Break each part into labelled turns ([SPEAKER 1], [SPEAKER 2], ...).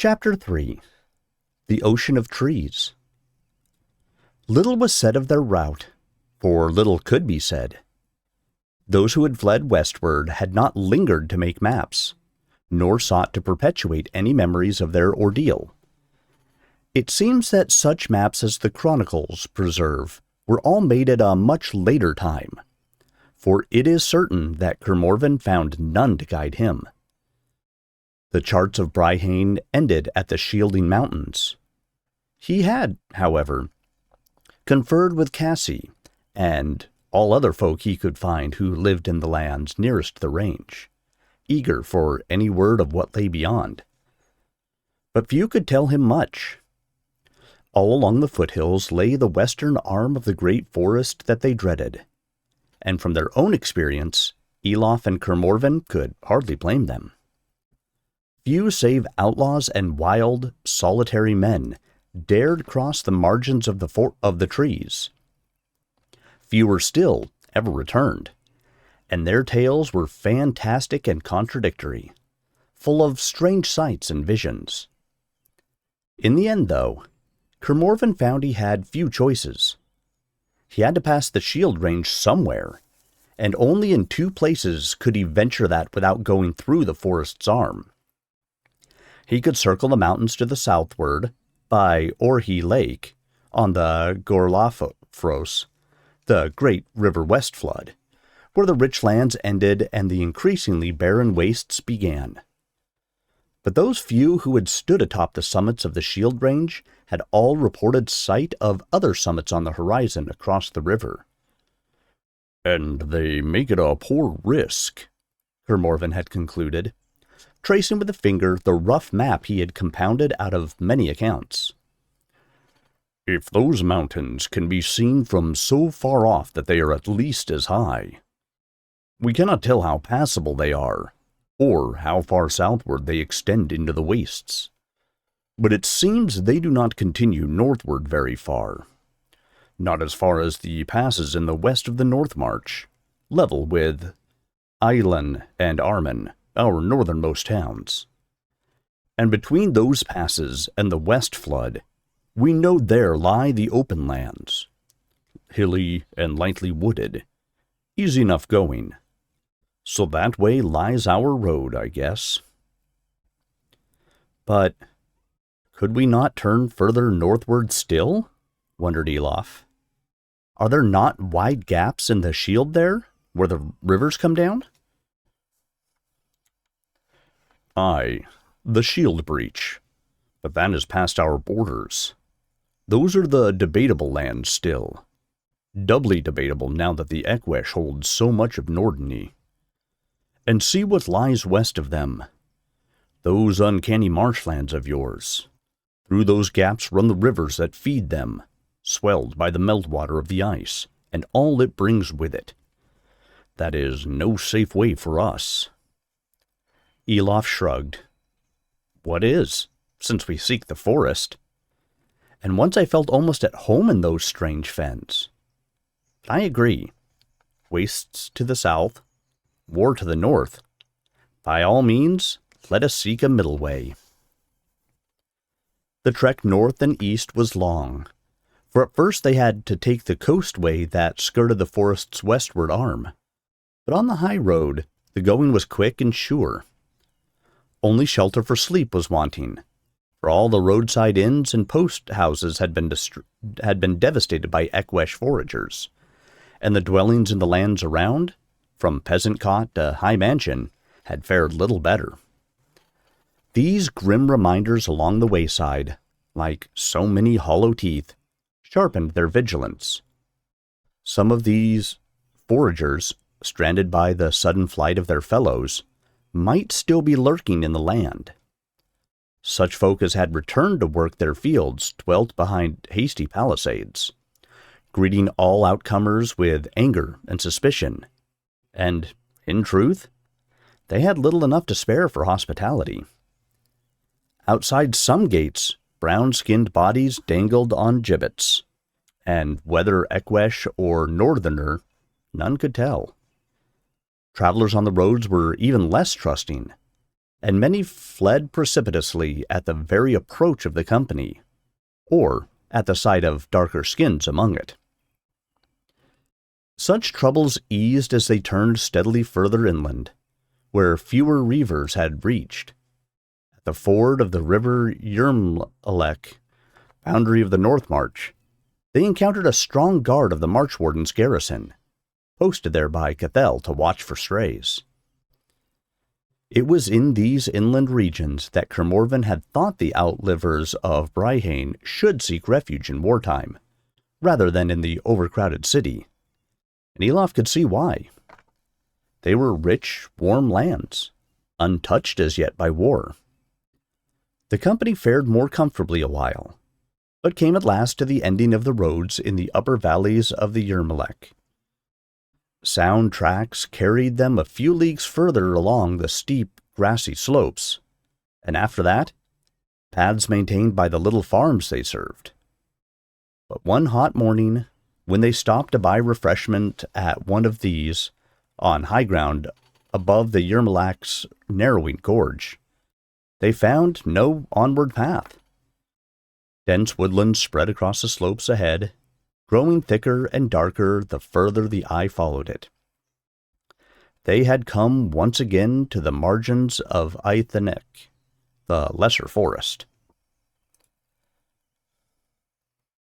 [SPEAKER 1] Chapter 3. The Ocean of Trees. Little was said of their route, for little could be said. Those who had fled westward had not lingered to make maps, nor sought to perpetuate any memories of their ordeal. It seems that such maps as the chronicles preserve were all made at a much later time, for it is certain that Kermorven found none to guide him. The charts of Bryhane ended at the Shielding Mountains. He had, however, conferred with Cassie and all other folk he could find who lived in the lands nearest the range, eager for any word of what lay beyond. But few could tell him much. All along the foothills lay the western arm of the great forest that they dreaded, and from their own experience, Elof and Kermorven could hardly blame them. Few save outlaws and wild, solitary men dared cross the margins of the trees. Fewer still ever returned, and their tales were fantastic and contradictory, full of strange sights and visions. In the end, though, Kermorven found he had few choices. He had to pass the shield range somewhere, and only in 2 places could he venture that without going through the forest's arm. He could circle the mountains to the southward by Orhe Lake on the Gorlafros, the great river west flood, where the rich lands ended and the increasingly barren wastes began. But those few who had stood atop the summits of the shield range had all reported sight of other summits on the horizon across the river. "And they make it a poor risk," Kermorven had concluded, tracing with a finger the rough map he had compounded out of many accounts. "If those mountains can be seen from so far off that they are at least as high, we cannot tell how passable they are, or how far southward they extend into the wastes. But it seems they do not continue northward very far. Not as far as the passes in the west of the North March, level with Eilen and Armin, our northernmost towns. And between those passes and the west flood, we know there lie the open lands, hilly and lightly wooded, easy enough going. So that way lies our road, I guess." "But could we not turn further northward still?" wondered Elof. "Are there not wide gaps in the shield there, where the rivers come down?" "Aye, the shield breach, but that is past our borders. Those are the debatable lands still, doubly debatable now that the Ekwesh holds so much of Nordeny. And see what lies west of them, those uncanny marshlands of yours. Through those gaps run the rivers that feed them, swelled by the meltwater of the ice, and all it brings with it. That is no safe way for us." Elof shrugged. "What is, since we seek the forest? And once I felt almost at home in those strange fens. But I agree. Wastes to the south, war to the north. By all means, let us seek a middle way." The trek north and east was long, for at first they had to take the coast way that skirted the forest's westward arm. But on the high road, the going was quick and sure. Only shelter for sleep was wanting, for all the roadside inns and post houses had been devastated by Ekwesh foragers, and the dwellings in the lands around, from peasant cot to high mansion, had fared little better. These grim reminders along the wayside, like so many hollow teeth, sharpened their vigilance. Some of these foragers, stranded by the sudden flight of their fellows, might still be lurking in the land. Such folk as had returned to work their fields dwelt behind hasty palisades, greeting all outcomers with anger and suspicion, and, in truth, they had little enough to spare for hospitality. Outside some gates, brown-skinned bodies dangled on gibbets, and whether Ekwesh or northerner, none could tell. Travelers on the roads were even less trusting, and many fled precipitously at the very approach of the company, or at the sight of darker skins among it. Such troubles eased as they turned steadily further inland, where fewer reavers had reached. At the ford of the river Yermlek, boundary of the North March, they encountered a strong guard of the March Warden's garrison, posted there by Cathel to watch for strays. It was in these inland regions that Kermorven had thought the outlivers of Bryhane should seek refuge in wartime, rather than in the overcrowded city, and Elof could see why. They were rich, warm lands, untouched as yet by war. The company fared more comfortably a while, but came at last to the ending of the roads in the upper valleys of the Yermlek. Sound tracks carried them a few leagues further along the steep, grassy slopes, and after that, paths maintained by the little farms they served. But one hot morning, when they stopped to buy refreshment at one of these, on high ground above the Yermlek's narrowing gorge, they found no onward path. Dense woodland spread across the slopes ahead, growing thicker and darker the further the eye followed it. They had come once again to the margins of Aithanek, the lesser forest.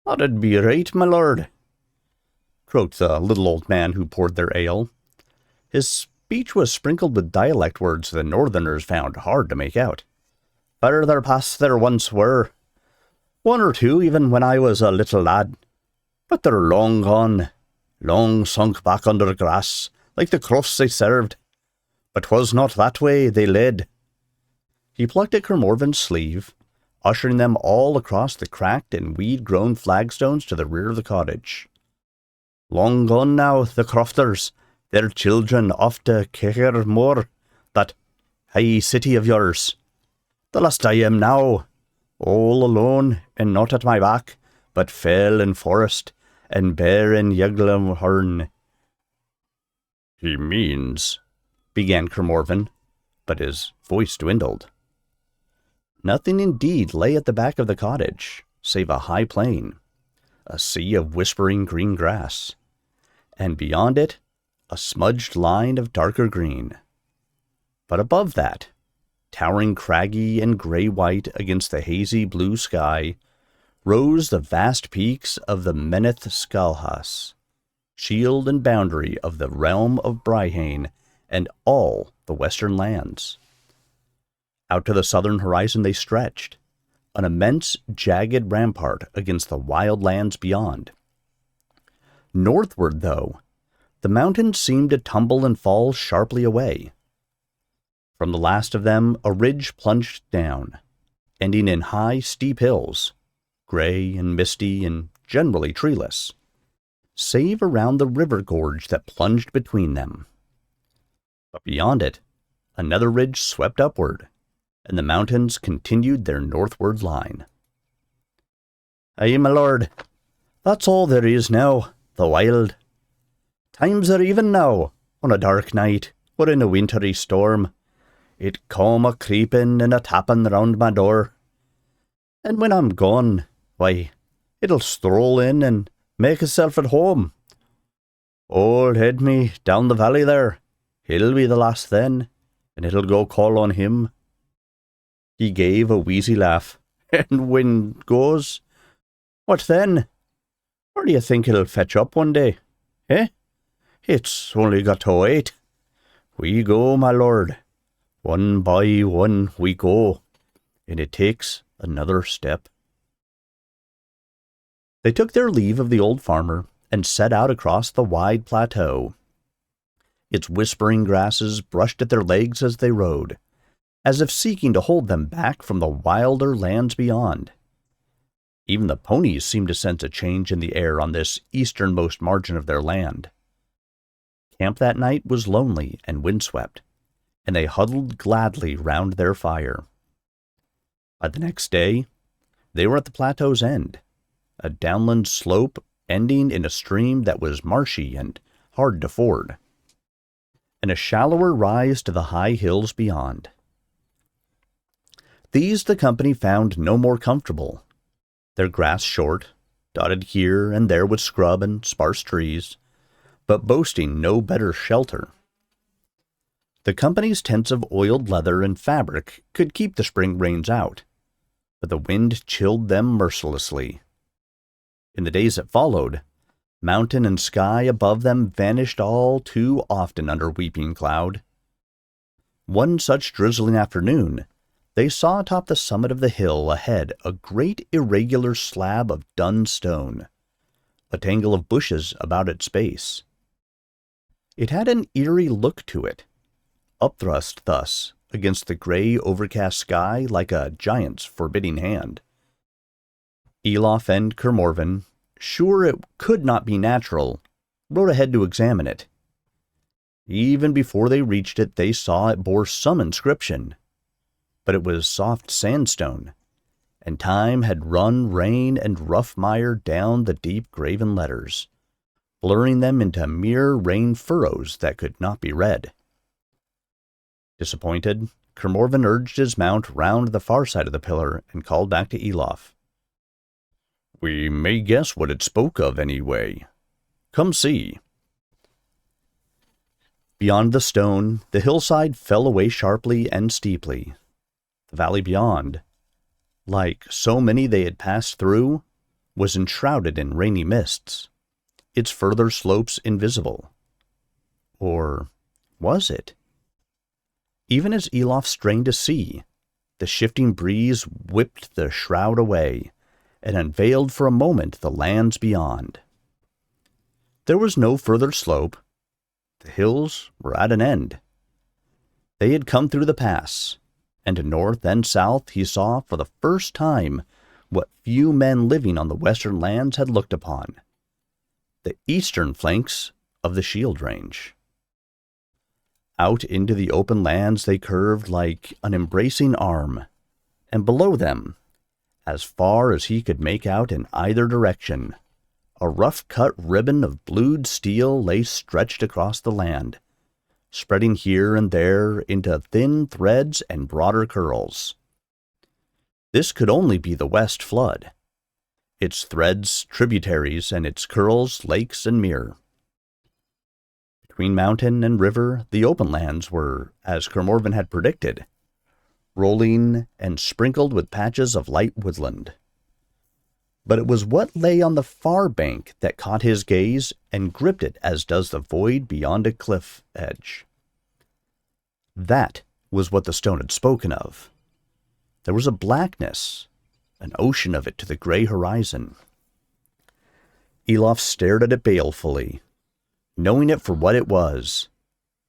[SPEAKER 1] "That'd be right, my lord," croaked the little old man who poured their ale. His speech was sprinkled with dialect words the northerners found hard to make out. "Further past there once were. One or two even when I was a little lad. But they're long gone, long sunk back under grass, like the crusts they served. But 'twas not that way they led." He plucked at Kermorven's sleeve, ushering them all across the cracked and weed-grown flagstones to the rear of the cottage. "Long gone now, the crofters, their children off to Cahir Moor, that high city of yours. The last I am now, all alone and not at my back, but fell in forest, and bare in Yeglamhorn." "He means," began Kermorven, but his voice dwindled. Nothing indeed lay at the back of the cottage, save a high plain, a sea of whispering green grass, and beyond it, a smudged line of darker green. But above that, towering craggy and gray-white against the hazy blue sky, rose the vast peaks of the Meneth Skalhas, shield and boundary of the realm of Bryhane and all the western lands. Out to the southern horizon they stretched, an immense jagged rampart against the wild lands beyond. Northward, though, the mountains seemed to tumble and fall sharply away. From the last of them a ridge plunged down, ending in high, steep hills, gray and misty and generally treeless, save around the river gorge that plunged between them. But beyond it, another ridge swept upward, and the mountains continued their northward line. "Aye, my lord, that's all there is now, the wild. Times are even now, on a dark night, or in a wintry storm. It come a-creepin' and a-tappin' round my door. And when I'm gone, why, it'll stroll in and make itself at home. Old head me down the valley there, he'll be the last then, and it'll go call on him." He gave a wheezy laugh. "And when it goes, what then? Or do you think it'll fetch up one day, eh? It's only got to wait. We go, my lord. One by one we go, and it takes another step." They took their leave of the old farmer and set out across the wide plateau. Its whispering grasses brushed at their legs as they rode, as if seeking to hold them back from the wilder lands beyond. Even the ponies seemed to sense a change in the air on this easternmost margin of their land. Camp that night was lonely and windswept, and they huddled gladly round their fire. By the next day, they were at the plateau's end, a downland slope ending in a stream that was marshy and hard to ford, and a shallower rise to the high hills beyond. These the company found no more comfortable, their grass short, dotted here and there with scrub and sparse trees, but boasting no better shelter. The company's tents of oiled leather and fabric could keep the spring rains out, but the wind chilled them mercilessly. In the days that followed, mountain and sky above them vanished all too often under weeping cloud. One such drizzling afternoon, they saw atop the summit of the hill ahead a great irregular slab of dun stone, a tangle of bushes about its base. It had an eerie look to it, upthrust thus against the gray overcast sky like a giant's forbidding hand. Elof and Kermorven, sure it could not be natural, rode ahead to examine it. Even before they reached it, they saw it bore some inscription, but it was soft sandstone, and time had run rain and rough mire down the deep graven letters, blurring them into mere rain furrows that could not be read. Disappointed, Kermorven urged his mount round the far side of the pillar and called back to Elof. "We may guess what it spoke of, anyway. Come see." Beyond the stone, the hillside fell away sharply and steeply. The valley beyond, like so many they had passed through, was enshrouded in rainy mists, its further slopes invisible. Or was it? Even as Elof strained to see, the shifting breeze whipped the shroud away and unveiled for a moment the lands beyond. There was no further slope. The hills were at an end. They had come through the pass, and to north and south he saw for the first time what few men living on the western lands had looked upon: the eastern flanks of the Shield Range. Out into the open lands they curved like an embracing arm, and below them, as far as he could make out in either direction, a rough-cut ribbon of blued steel lay stretched across the land, spreading here and there into thin threads and broader curls. This could only be the West Flood, its threads tributaries and its curls lakes and mere. Between mountain and river, the open lands were, as Kermorven had predicted, rolling and sprinkled with patches of light woodland. But it was what lay on the far bank that caught his gaze and gripped it as does the void beyond a cliff edge. That was what the stone had spoken of. There was a blackness, an ocean of it to the gray horizon. Elof stared at it balefully, knowing it for what it was,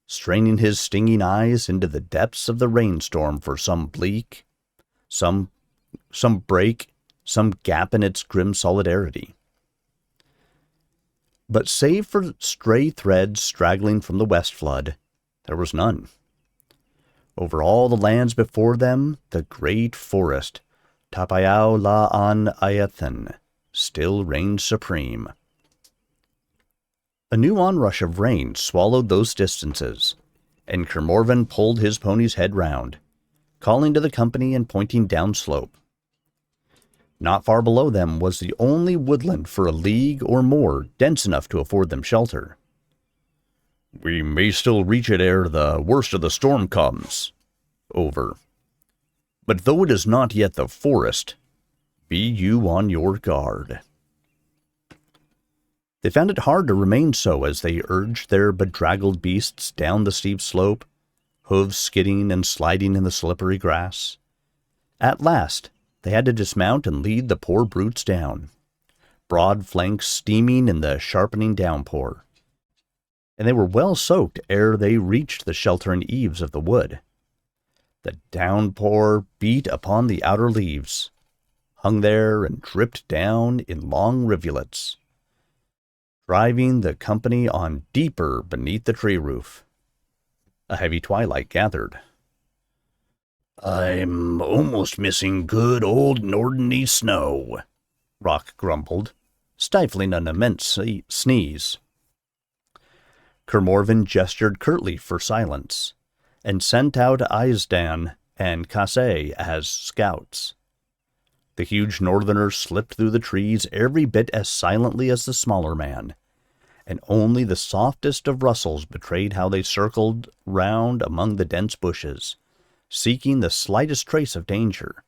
[SPEAKER 1] straining his stinging eyes into the depths of the rainstorm for some bleak, some break, some gap in its grim solidarity. But save for stray threads straggling from the West Flood, there was none. Over all the lands before them, the great forest, Tapayao La An Ayathan, still reigned supreme. A new onrush of rain swallowed those distances, and Kermorven pulled his pony's head round, calling to the company and pointing downslope. Not far below them was the only woodland for a league or more dense enough to afford them shelter. "We may still reach it ere the worst of the storm comes." Over. "But though it is not yet the forest, be you on your guard." They found it hard to remain so as they urged their bedraggled beasts down the steep slope, hooves skidding and sliding in the slippery grass. At last, they had to dismount and lead the poor brutes down, broad flanks steaming in the sharpening downpour. And they were well soaked ere they reached the sheltering eaves of the wood. The downpour beat upon the outer leaves, hung there and dripped down in long rivulets, driving the company on deeper beneath the tree roof. A heavy twilight gathered. "I'm almost missing good old northerny snow," Rock grumbled, stifling an immense sneeze. Kermorven gestured curtly for silence, and sent out Aizdan and Kase as scouts. The huge northerner slipped through the trees every bit as silently as the smaller man, and only the softest of rustles betrayed how they circled round among the dense bushes, seeking the slightest trace of danger.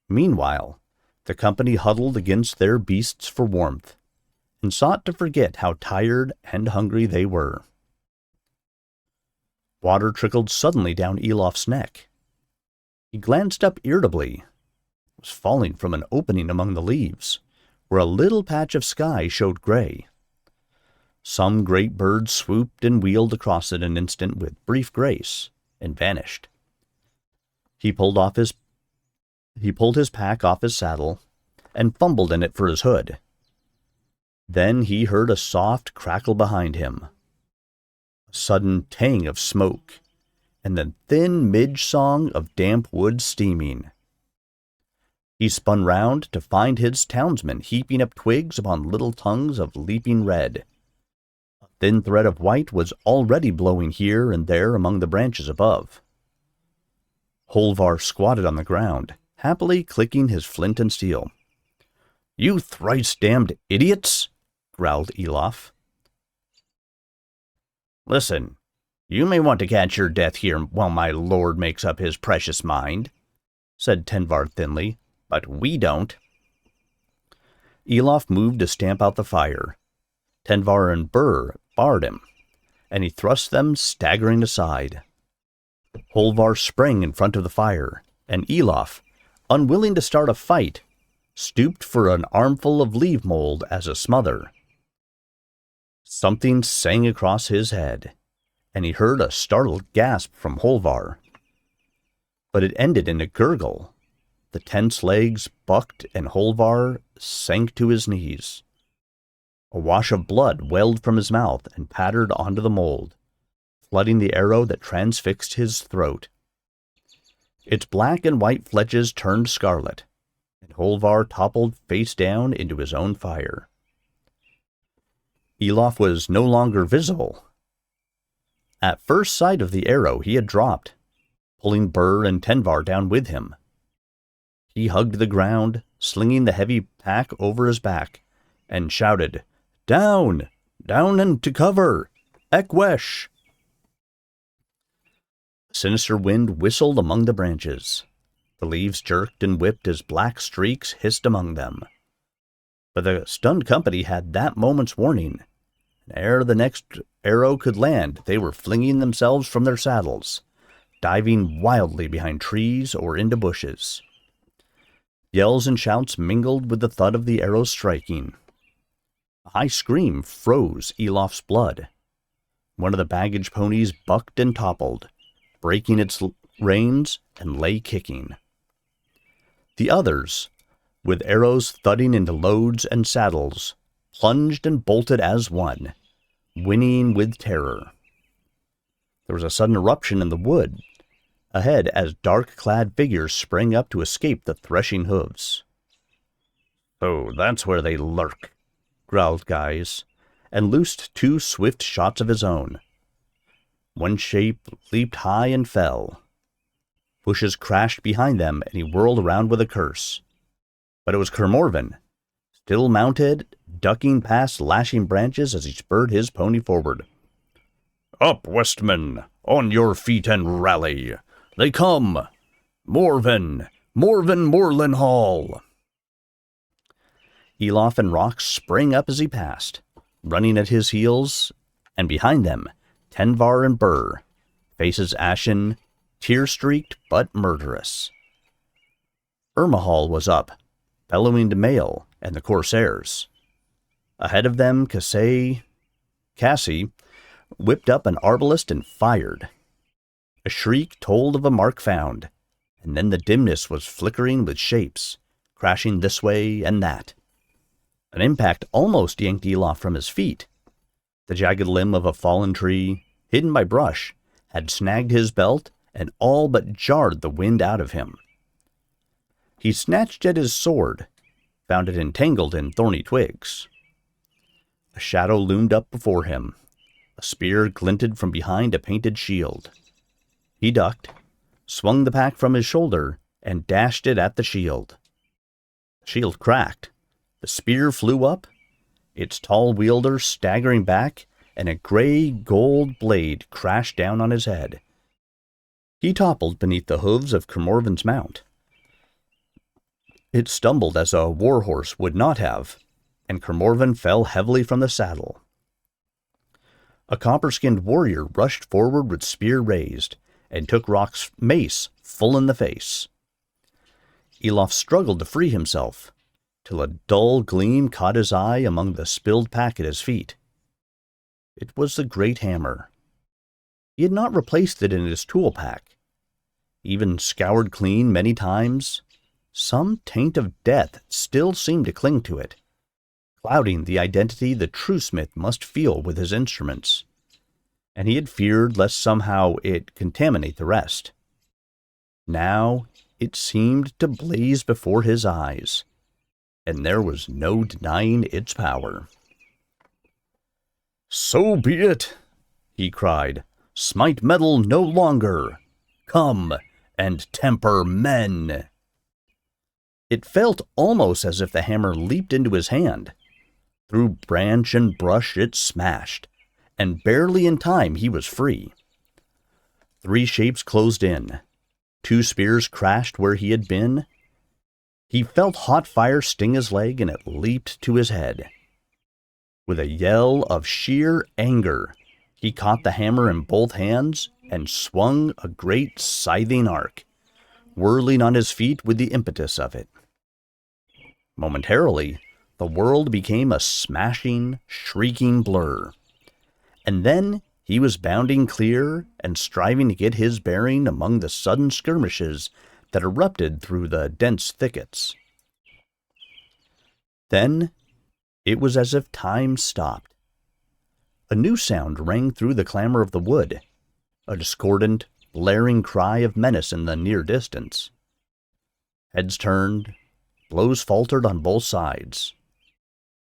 [SPEAKER 1] Meanwhile, the company huddled against their beasts for warmth, and sought to forget how tired and hungry they were. Water trickled suddenly down Elof's neck. He glanced up irritably. It was falling from an opening among the leaves, where a little patch of sky showed gray. Some great bird swooped and wheeled across it an instant with brief grace, and vanished. He pulled his pack off his saddle, and fumbled in it for his hood. Then he heard a soft crackle behind him, a sudden tang of smoke, and the thin midge-song of damp wood steaming. He spun round to find his townsmen heaping up twigs upon little tongues of leaping red. A thin thread of white was already blowing here and there among the branches above. Holvar squatted on the ground, happily clicking his flint and steel. "You thrice-damned idiots!" growled Elof. "Listen, you may want to catch your death here while my lord makes up his precious mind," said Tenvar thinly, "but we don't." Elof moved to stamp out the fire. Tenvar and Burr barred him, and he thrust them staggering aside. Holvar sprang in front of the fire, and Elof, unwilling to start a fight, stooped for an armful of leaf mold as a smother. Something sang across his head, and he heard a startled gasp from Holvar. But it ended in a gurgle. The tense legs bucked, and Holvar sank to his knees. A wash of blood welled from his mouth and pattered onto the mold, flooding the arrow that transfixed his throat. Its black and white fletches turned scarlet, and Holvar toppled face down into his own fire. Elof was no longer visible. At first sight of the arrow he had dropped, pulling Burr and Tenvar down with him. He hugged the ground, slinging the heavy pack over his back, and shouted, "Down! Down and to cover! Ekwesh!" A sinister wind whistled among the branches. The leaves jerked and whipped as black streaks hissed among them. But the stunned company had that moment's warning, and ere the next arrow could land, they were flinging themselves from their saddles, diving wildly behind trees or into bushes. Yells and shouts mingled with the thud of the arrows striking. A high scream froze Elof's blood. One of the baggage ponies bucked and toppled, breaking its reins and lay kicking. The others, with arrows thudding into loads and saddles, plunged and bolted as one, whinnying with terror. There was a sudden eruption in the wood ahead as dark-clad figures sprang up to escape the threshing hooves. "Oh, that's where they lurk," growled Guise, and loosed 2 swift shots of his own. One shape leaped high and fell. Bushes crashed behind them, and he whirled around with a curse. But it was Kermorven, still mounted, ducking past lashing branches as he spurred his pony forward. "Up, Westmen! On your feet and rally! They come! Morven! Morven Moorland Hall!" Elof and Rock sprang up as he passed, running at his heels, and behind them, Tenvar and Burr, faces ashen, tear-streaked but murderous. Irmahal was up, bellowing to Mael and the Corsairs. Ahead of them, Cassie whipped up an arbalist and fired. A shriek told of a mark found, and then the dimness was flickering with shapes, crashing this way and that. An impact almost yanked Elof from his feet. The jagged limb of a fallen tree, hidden by brush, had snagged his belt and all but jarred the wind out of him. He snatched at his sword, found it entangled in thorny twigs. A shadow loomed up before him. A spear glinted from behind a painted shield. He ducked, swung the pack from his shoulder, and dashed it at the shield. The shield cracked. The spear flew up, its tall wielder staggering back, and a gray-gold blade crashed down on his head. He toppled beneath the hooves of Kermorvan's mount. It stumbled as a warhorse would not have, and Kermorvan fell heavily from the saddle. A copper-skinned warrior rushed forward with spear raised, and took Rock's mace full in the face. Elof struggled to free himself, till a dull gleam caught his eye among the spilled pack at his feet. It was the great hammer. He had not replaced it in his tool pack. Even scoured clean many times, some taint of death still seemed to cling to it, clouding the identity the true smith must feel with his instruments, and he had feared lest somehow it contaminate the rest. Now it seemed to blaze before his eyes, and there was no denying its power. "So be it," he cried. "Smite metal no longer. Come and temper men." It felt almost as if the hammer leaped into his hand. Through branch and brush it smashed, and barely in time he was free. 3 shapes closed in. 2 spears crashed where he had been. He felt hot fire sting his leg, and it leaped to his head. With a yell of sheer anger, he caught the hammer in both hands and swung a great scything arc, whirling on his feet with the impetus of it. Momentarily, the world became a smashing, shrieking blur, and then he was bounding clear and striving to get his bearing among the sudden skirmishes that erupted through the dense thickets. Then it was as if time stopped. A new sound rang through the clamor of the wood, a discordant, blaring cry of menace in the near distance. Heads turned, blows faltered on both sides.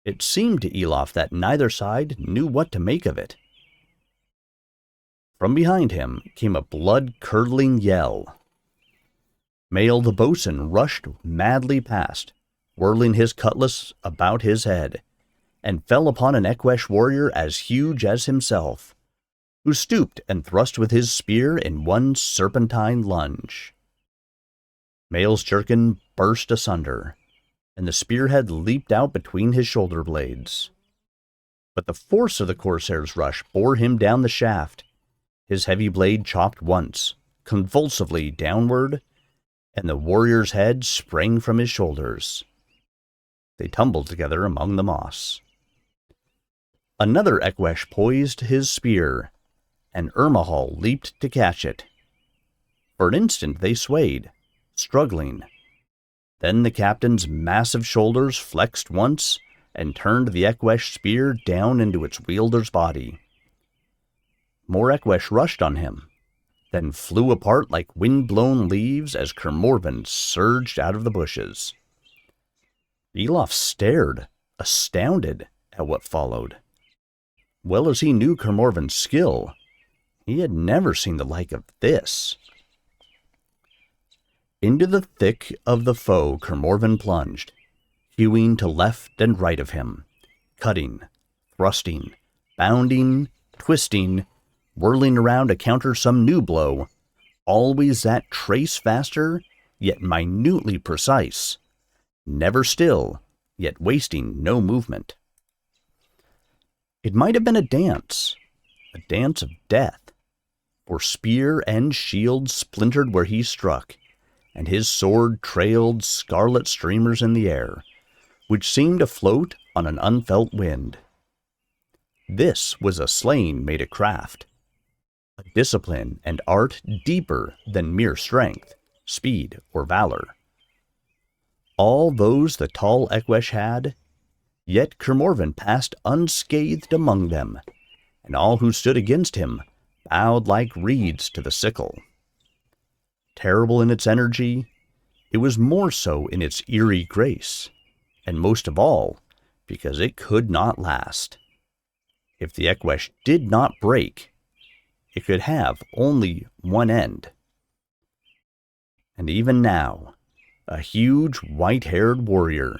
[SPEAKER 1] It seemed to Elof that neither side knew what to make of it. From behind him came a blood-curdling yell. Mael the boatswain rushed madly past, whirling his cutlass about his head, and fell upon an Equesh warrior as huge as himself, who stooped and thrust with his spear in one serpentine lunge. Mael's jerkin burst asunder, and the spearhead leaped out between his shoulder blades. But the force of the corsair's rush bore him down the shaft. His heavy blade chopped once, convulsively downward, and the warrior's head sprang from his shoulders. They tumbled together among the moss. Another Equesh poised his spear, and Ermahal leaped to catch it. For an instant they swayed, struggling. Then the captain's massive shoulders flexed once and turned the Equesh spear down into its wielder's body. More Equesh rushed on him, then flew apart like wind-blown leaves as Kermorvan surged out of the bushes. Elof stared, astounded, at what followed. Well as he knew Kermorvan's skill, he had never seen the like of this. Into the thick of the foe Kermorvan plunged, hewing to left and right of him, cutting, thrusting, bounding, twisting, whirling around to counter some new blow, always that trace faster, yet minutely precise, never still, yet wasting no movement. It might have been a dance of death, for spear and shield splintered where he struck, and his sword trailed scarlet streamers in the air, which seemed to float on an unfelt wind. This was a slaying made a craft, a discipline and art deeper than mere strength, speed, or valor. All those the tall Equesh had, yet Kermorvan passed unscathed among them, and all who stood against him bowed like reeds to the sickle. Terrible in its energy, it was more so in its eerie grace, and most of all, because it could not last. If the Equesh did not break, it could have only one end. And even now, a huge white-haired warrior,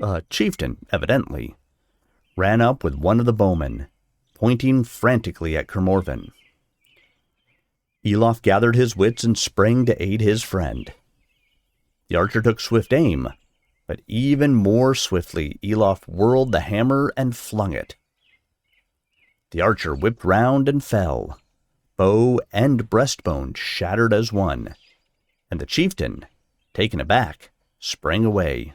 [SPEAKER 1] a chieftain evidently, ran up with one of the bowmen, pointing frantically at Kermorven. Elof gathered his wits and sprang to aid his friend. The archer took swift aim, but even more swiftly Elof whirled the hammer and flung it. The archer whipped round and fell, bow and breastbone shattered as one, and the chieftain, taken aback, sprang away.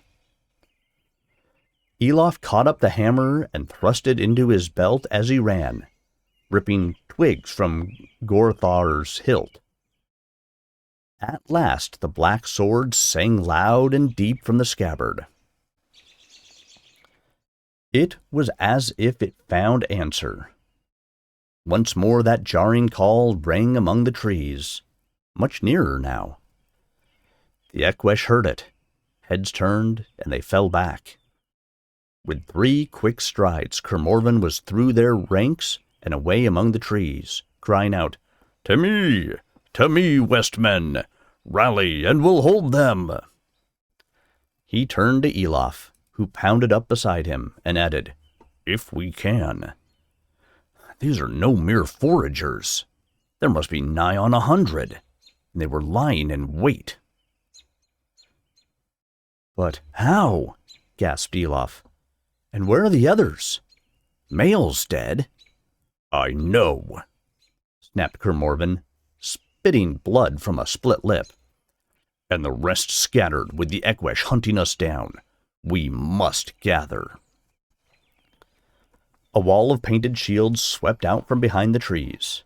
[SPEAKER 1] Elof caught up the hammer and thrust it into his belt as he ran, ripping twigs from Gorthar's hilt. At last the black sword sang loud and deep from the scabbard. It was as if it found answer. Once more that jarring call rang among the trees, much nearer now. The Eqwesh heard it, heads turned, and they fell back. With 3 quick strides, Kermorven was through their ranks and away among the trees, crying out, to me, Westmen! Rally, and we'll hold them!" He turned to Elof, who pounded up beside him, and added, "If we can. These are no mere foragers. There must be nigh on 100, and they were lying in wait." "But how?" gasped Elof. "And where are the others? Mael's dead." "I know," snapped Kermorven, spitting blood from a split lip. "And the rest scattered with the Eqwesh hunting us down. We must gather." A wall of painted shields swept out from behind the trees.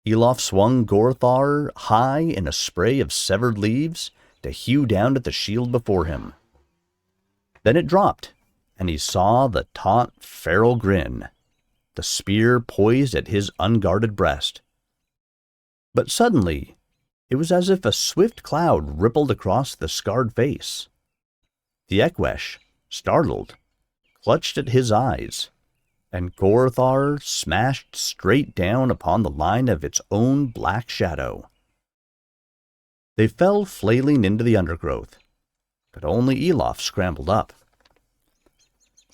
[SPEAKER 1] Elof swung Gorthar high in a spray of severed leaves to hew down at the shield before him. Then it dropped, and he saw the taut, feral grin, the spear poised at his unguarded breast. But suddenly, it was as if a swift cloud rippled across the scarred face. The Eqwesh, startled, clutched at his eyes, and Gorthar smashed straight down upon the line of its own black shadow. They fell flailing into the undergrowth, but only Elof scrambled up.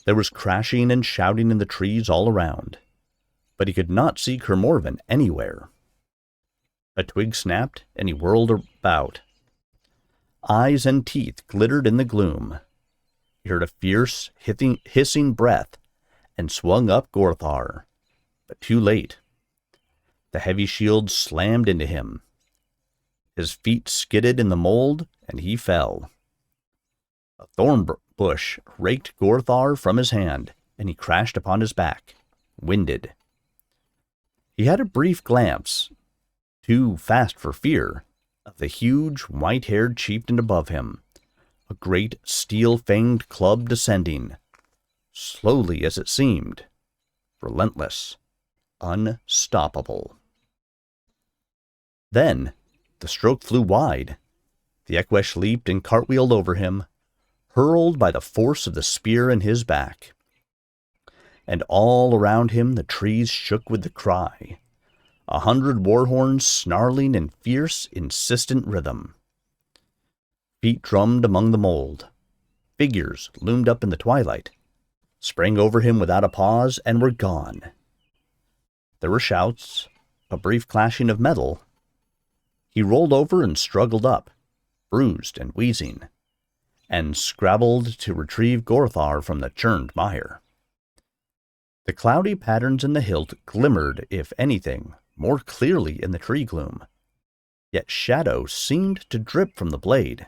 [SPEAKER 1] There was crashing and shouting in the trees all around, but he could not see Kermorven anywhere. A twig snapped, and he whirled about. Eyes and teeth glittered in the gloom. He heard a fierce, hissing breath, and swung up Gorthar, but too late. The heavy shield slammed into him. His feet skidded in the mold, and he fell. A thorn bush raked Gorthar from his hand, and he crashed upon his back, winded. He had a brief glance, too fast for fear, of the huge, white-haired chieftain above him, a great steel-fanged club descending, slowly as it seemed, relentless, unstoppable. Then the stroke flew wide. The Eqwesh leaped and cartwheeled over him, hurled by the force of the spear in his back. And all around him the trees shook with the cry, 100 war horns snarling in fierce, insistent rhythm. Feet drummed among the mold. Figures loomed up in the twilight, sprang over him without a pause, and were gone. There were shouts, a brief clashing of metal. He rolled over and struggled up, bruised and wheezing, and scrabbled to retrieve Gorthar from the churned mire. The cloudy patterns in the hilt glimmered, if anything, more clearly in the tree gloom, yet shadow seemed to drip from the blade.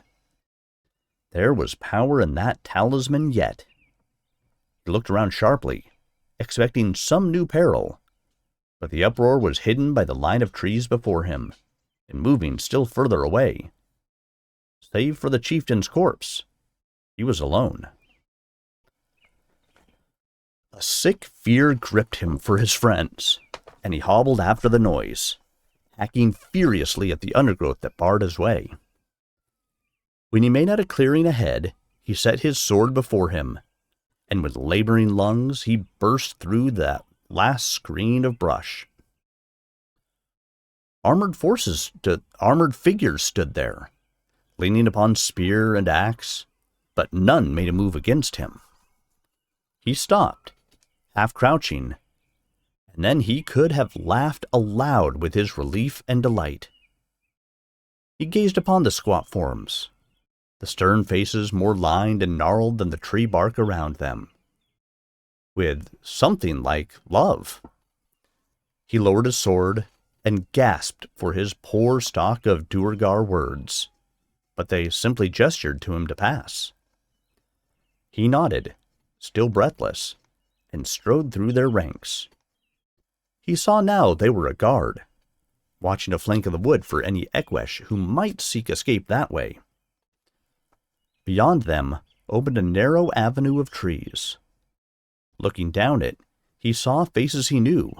[SPEAKER 1] There was power in that talisman yet. He looked around sharply, expecting some new peril, but the uproar was hidden by the line of trees before him, and moving still further away. Save for the chieftain's corpse, he was alone. A sick fear gripped him for his friends, and he hobbled after the noise, hacking furiously at the undergrowth that barred his way. When he made out a clearing ahead, he set his sword before him, and with laboring lungs he burst through that last screen of brush. Armored figures stood there, leaning upon spear and axe, but none made a move against him. He stopped, half crouching, and then he could have laughed aloud with his relief and delight. He gazed upon the squat forms, the stern faces more lined and gnarled than the tree bark around them, with something like love. He lowered his sword and gasped for his poor stock of Duergar words, but they simply gestured to him to pass. He nodded, still breathless, and strode through their ranks. He saw now they were a guard, watching a flank of the wood for any Ekwesh who might seek escape that way. Beyond them opened a narrow avenue of trees. Looking down it, he saw faces he knew,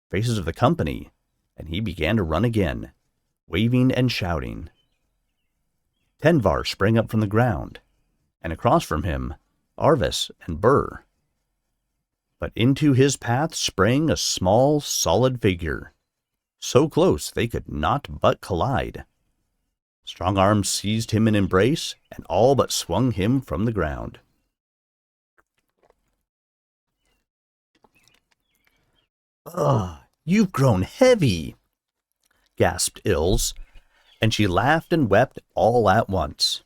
[SPEAKER 1] faces of the company, and he began to run again, waving and shouting. Tenvar sprang up from the ground, and across from him, Arvis and Burr. But into his path sprang a small, solid figure, so close they could not but collide. Strong arms seized him in embrace, and all but swung him from the ground. "Ugh, you've grown heavy," gasped Ilse, and she laughed and wept all at once.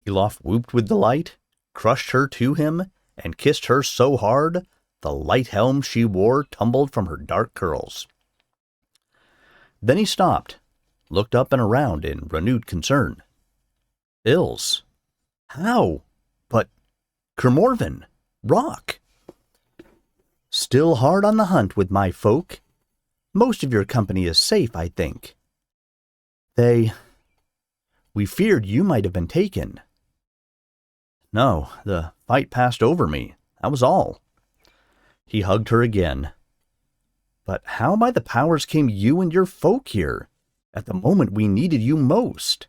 [SPEAKER 1] Elof whooped with delight, crushed her to him, and kissed her so hard the light helm she wore tumbled from her dark curls. Then he stopped, looked up and around in renewed concern. "Ilse, how? But Kermorven, Rock. Still hard on the hunt with my folk. Most of your company is safe, I think. We feared you might have been taken." "No, the fight passed over me. That was all." He hugged her again. "But how by the powers came you and your folk here, at the moment we needed you most?"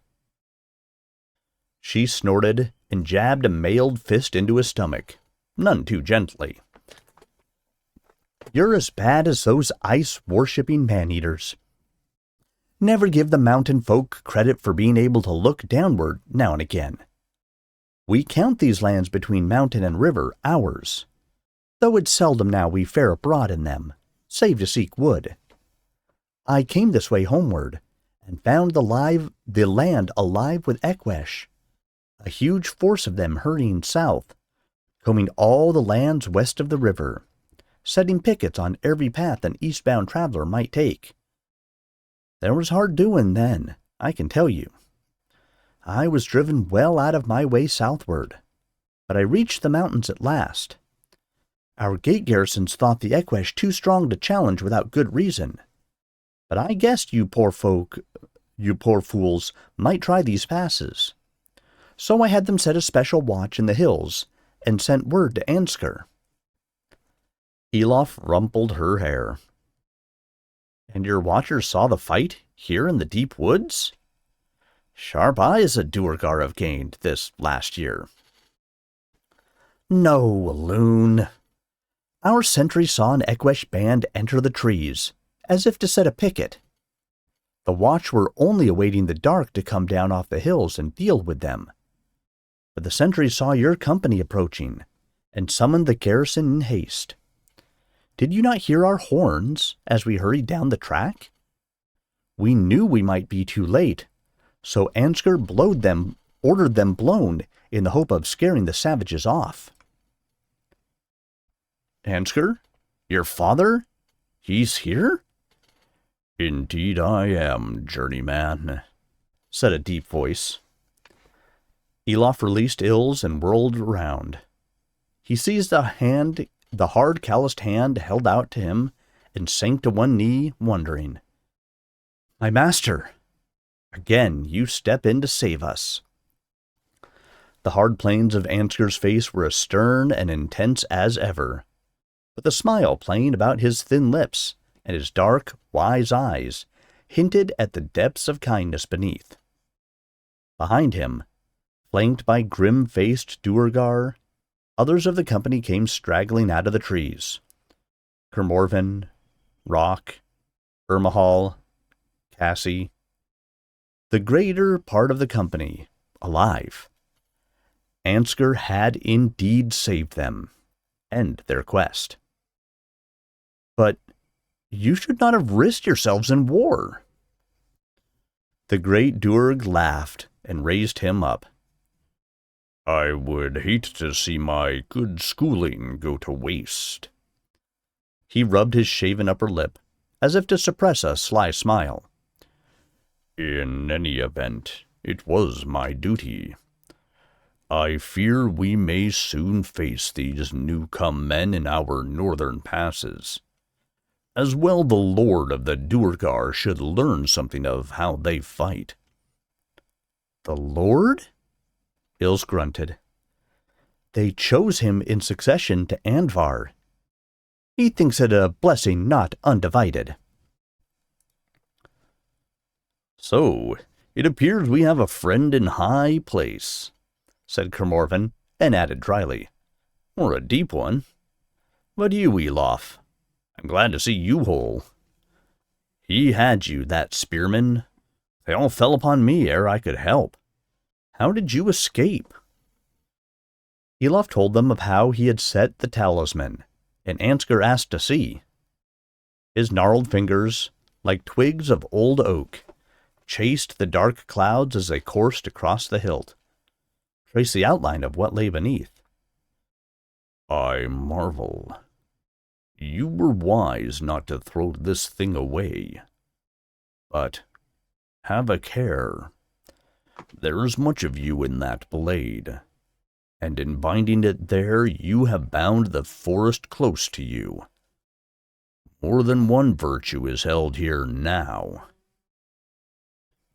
[SPEAKER 1] She snorted and jabbed a mailed fist into his stomach, none too gently. "You're as bad as those ice-worshipping man-eaters. Never give the mountain folk credit for being able to look downward now and again. We count these lands between mountain and river ours, though it's seldom now we fare abroad in them, save to seek wood. I came this way homeward, and found the land alive with Ekwesh, a huge force of them hurrying south, combing all the lands west of the river, setting pickets on every path an eastbound traveler might take. There was hard doing then, I can tell you. I was driven well out of my way southward, but I reached the mountains at last. Our gate garrisons thought the Ekwesh too strong to challenge without good reason, but I guessed you poor fools might try these passes. So I had them set a special watch in the hills and sent word to Ansgar." Elof rumpled her hair. "And your watchers saw the fight here in the deep woods? Sharp eyes a Duergar have gained this last year." "No, loon. Our sentry saw an Ekwesh band enter the trees, as if to set a picket. The watch were only awaiting the dark to come down off the hills and deal with them. But the sentry saw your company approaching, and summoned the garrison in haste. Did you not hear our horns as we hurried down the track? We knew we might be too late, so Ansgar ordered them blown in the hope of scaring the savages off." "Ansgar? Your father? He's here?" "Indeed I am, journeyman," said a deep voice. Elof released Ilse and whirled around. He seized the hard, calloused hand held out to him, and sank to one knee, wondering. "My master, again you step in to save us." The hard planes of Ansgar's face were as stern and intense as ever, but the smile playing about his thin lips and his dark, wise eyes hinted at the depths of kindness beneath. Behind him, flanked by grim-faced Duergar, others of the company came straggling out of the trees. Kermorven, Rock, Ermahal, Cassie. the greater part of the company alive. Ansgar had indeed saved them, and their quest. But you should not have risked yourselves in war. The great Durg laughed and raised him up. I would hate to see my good schooling go to waste. He rubbed his shaven upper lip, as if to suppress a sly smile. In any event, it was my duty. I fear we may soon face these new-come men in our northern passes. As well the lord of the Duergar should learn something of how they fight. The lord? Ilse grunted. They chose him in succession to Andvar. He thinks it a blessing not undivided. So, it appears we have a friend in high place, said Kermorven, and added dryly, or a deep one. But you, Elof, I'm glad to see you whole. He had you, that spearman. They all fell upon me ere I could help. How did you escape? Elof told them of how he had set the talisman, and Ansgar asked to see. His gnarled fingers, like twigs of old oak, chased the dark clouds as they coursed across the hilt, traced the outline of what lay beneath. I marvel. You were wise not to throw this thing away. But have a care. There is much of you in that blade, and in binding it there you have bound the forest close to you. More than one virtue is held here now.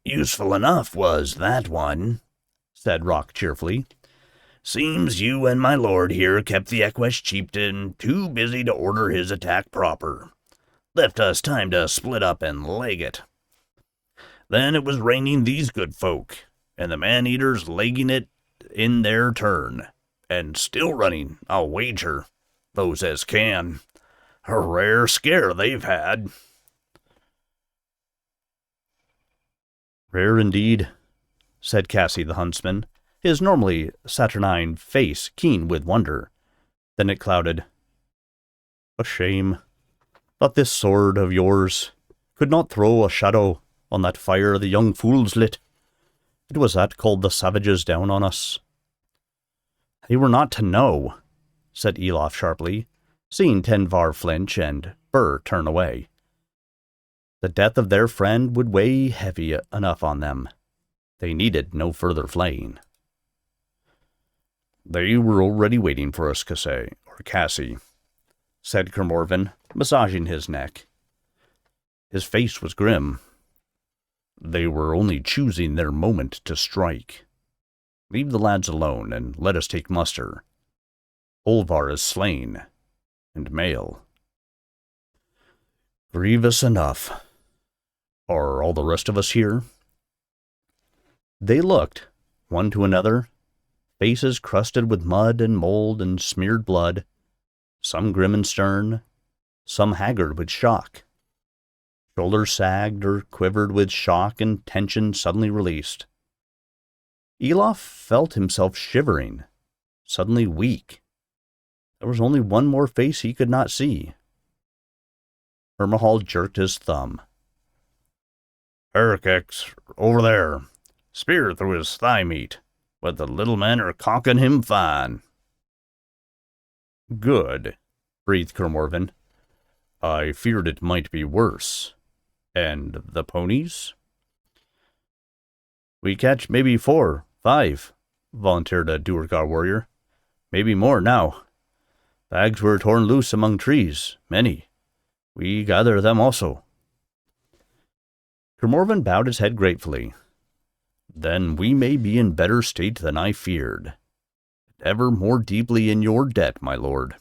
[SPEAKER 1] Useful enough was that one, said Rock cheerfully. Seems you and my lord here kept the Equesh chieftain too busy to order his attack proper. Left us time to split up and leg it. Then it was raining these good folk, and the man-eaters legging it in their turn, and still running, I'll wager, those as can. A rare scare they've had. Rare indeed, said Cassie the huntsman, his normally saturnine face keen with wonder. Then it clouded. A shame. That this sword of yours could not throw a shadow on that fire the young fools lit. It was that called the savages down on us. They were not to know, said Elof sharply, seeing Tenvar flinch and Burr turn away. The death of their friend would weigh heavy enough on them. They needed no further flaying. They were already waiting for us, Cassie, said Kermorven, massaging his neck. His face was grim. They were only choosing their moment to strike. Leave the lads alone, and let us take muster. Olvar is slain, and Mael. Grievous enough. Are all the rest of us here? They looked, one to another, faces crusted with mud and mold and smeared blood, some grim and stern, some haggard with shock. Shoulders sagged or quivered with shock and tension suddenly released. Elof felt himself shivering, suddenly weak. There was only one more face he could not see. Ermahal jerked his thumb. Erkex, over there. Spear through his thigh meat, but the little men are conking him fine. Good, breathed Kermorven. I feared it might be worse. And the ponies? We catch maybe 4, 5, volunteered a Duergar warrior. Maybe more now. Bags were torn loose among trees, many. We gather them also. Kermorven bowed his head gratefully. Then we may be in better state than I feared. Ever more deeply in your debt, my lord.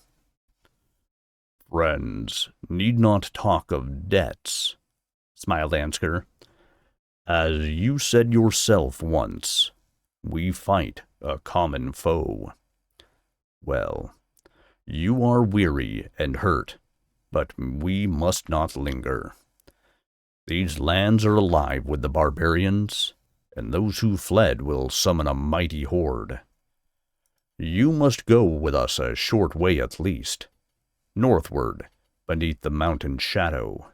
[SPEAKER 1] Friends need not talk of debts, smiled Ansgar. As you said yourself once, we fight a common foe. Well, you are weary and hurt, but we must not linger. These lands are alive with the barbarians, and those who fled will summon a mighty horde. You must go with us a short way at least, northward, beneath the mountain shadow.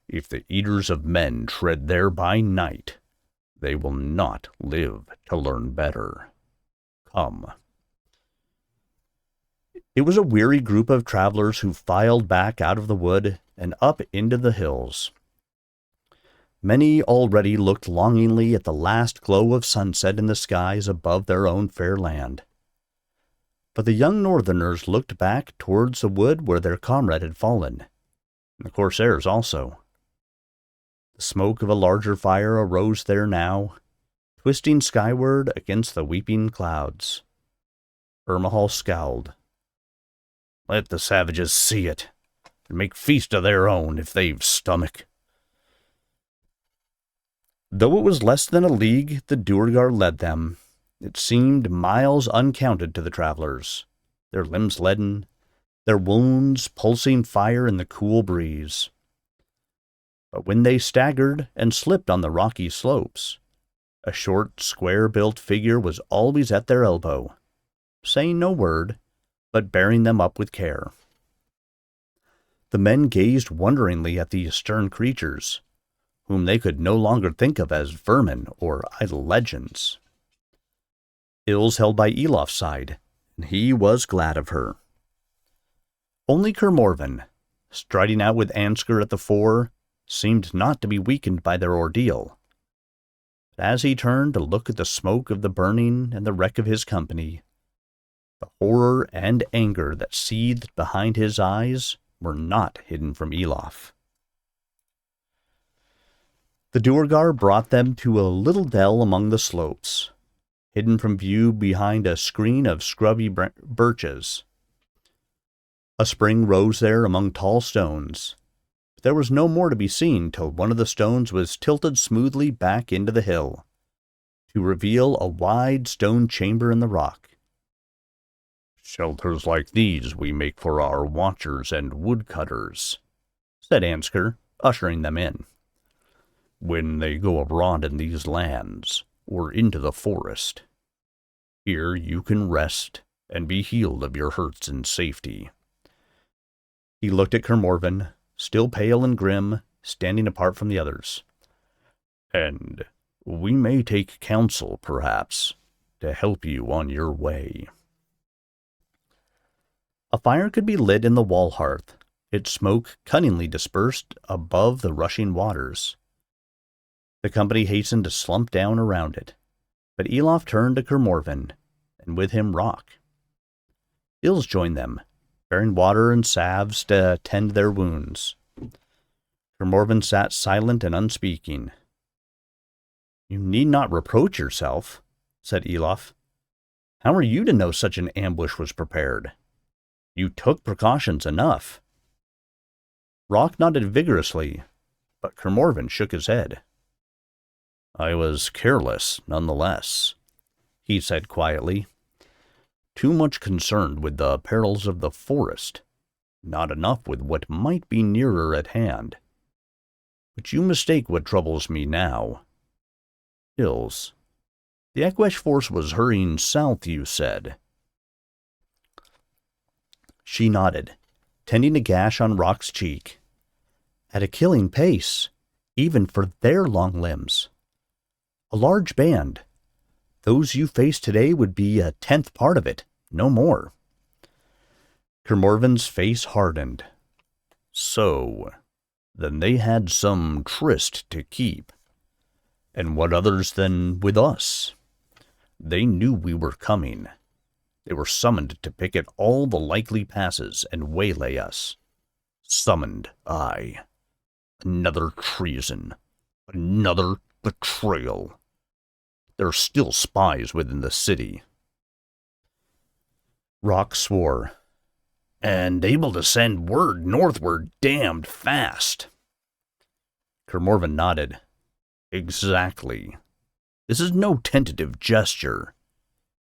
[SPEAKER 1] If the eaters of men tread there by night, they will not live to learn better. Come." It was a weary group of travelers who filed back out of the wood and up into the hills. Many already looked longingly at the last glow of sunset in the skies above their own fair land. But the young northerners looked back towards the wood where their comrade had fallen, and the corsairs also. The smoke of a larger fire arose there now, twisting skyward against the weeping clouds. Ermahal scowled. "Let the savages see it, and make feast of their own if they've stomach." Though it was less than a league the Duergar led them, it seemed miles uncounted to the travelers, their limbs leaden, their wounds pulsing fire in the cool breeze. But when they staggered and slipped on the rocky slopes, a short, square-built figure was always at their elbow, saying no word, but bearing them up with care. The men gazed wonderingly at these stern creatures, whom they could no longer think of as vermin or idle legends. Ilse held by Elof's side, and he was glad of her. Only Kermorven, striding out with Ansgar at the fore, seemed not to be weakened by their ordeal. But as he turned to look at the smoke of the burning and the wreck of his company, the horror and anger that seethed behind his eyes were not hidden from Elof. The Duergar brought them to a little dell among the slopes, hidden from view behind a screen of scrubby birches. A spring rose there among tall stones, but there was no more to be seen till one of the stones was tilted smoothly back into the hill, to reveal a wide stone chamber in the rock. "Shelters like these we make for our watchers and woodcutters," said Ansgar, ushering them in. "When they go abroad in these lands, or into the forest. Here you can rest and be healed of your hurts in safety." He looked at Kermorven, still pale and grim, standing apart from the others. "And we may take counsel, perhaps, to help you on your way." A fire could be lit in the wall hearth, its smoke cunningly dispersed above the rushing waters. The company hastened to slump down around it, but Elof turned to Kermorven, and with him Rock. Ilse joined them, bearing water and salves to tend their wounds. Kermorven sat silent and unspeaking. "You need not reproach yourself," said Elof. "How are you to know such an ambush was prepared? You took precautions enough." Rock nodded vigorously, but Kermorven shook his head. "I was careless, nonetheless," he said quietly. "Too much concerned with the perils of the forest, not enough with what might be nearer at hand. But you mistake what troubles me now. Ilse, the Ekwesh force was hurrying south, you said." She nodded, tending a gash on Rock's cheek. "At a killing pace, even for their long limbs. A large band. Those you face today would be a 10th part of it, no more." Kermorven's face hardened. "So, then they had some tryst to keep. And what others than with us? They knew we were coming. They were summoned to picket all the likely passes and waylay us. Summoned, aye. Another treason. Another betrayal. There are still spies within the city." Rock swore. "And able to send word northward damned fast." Kermorven nodded. "Exactly. This is no tentative gesture.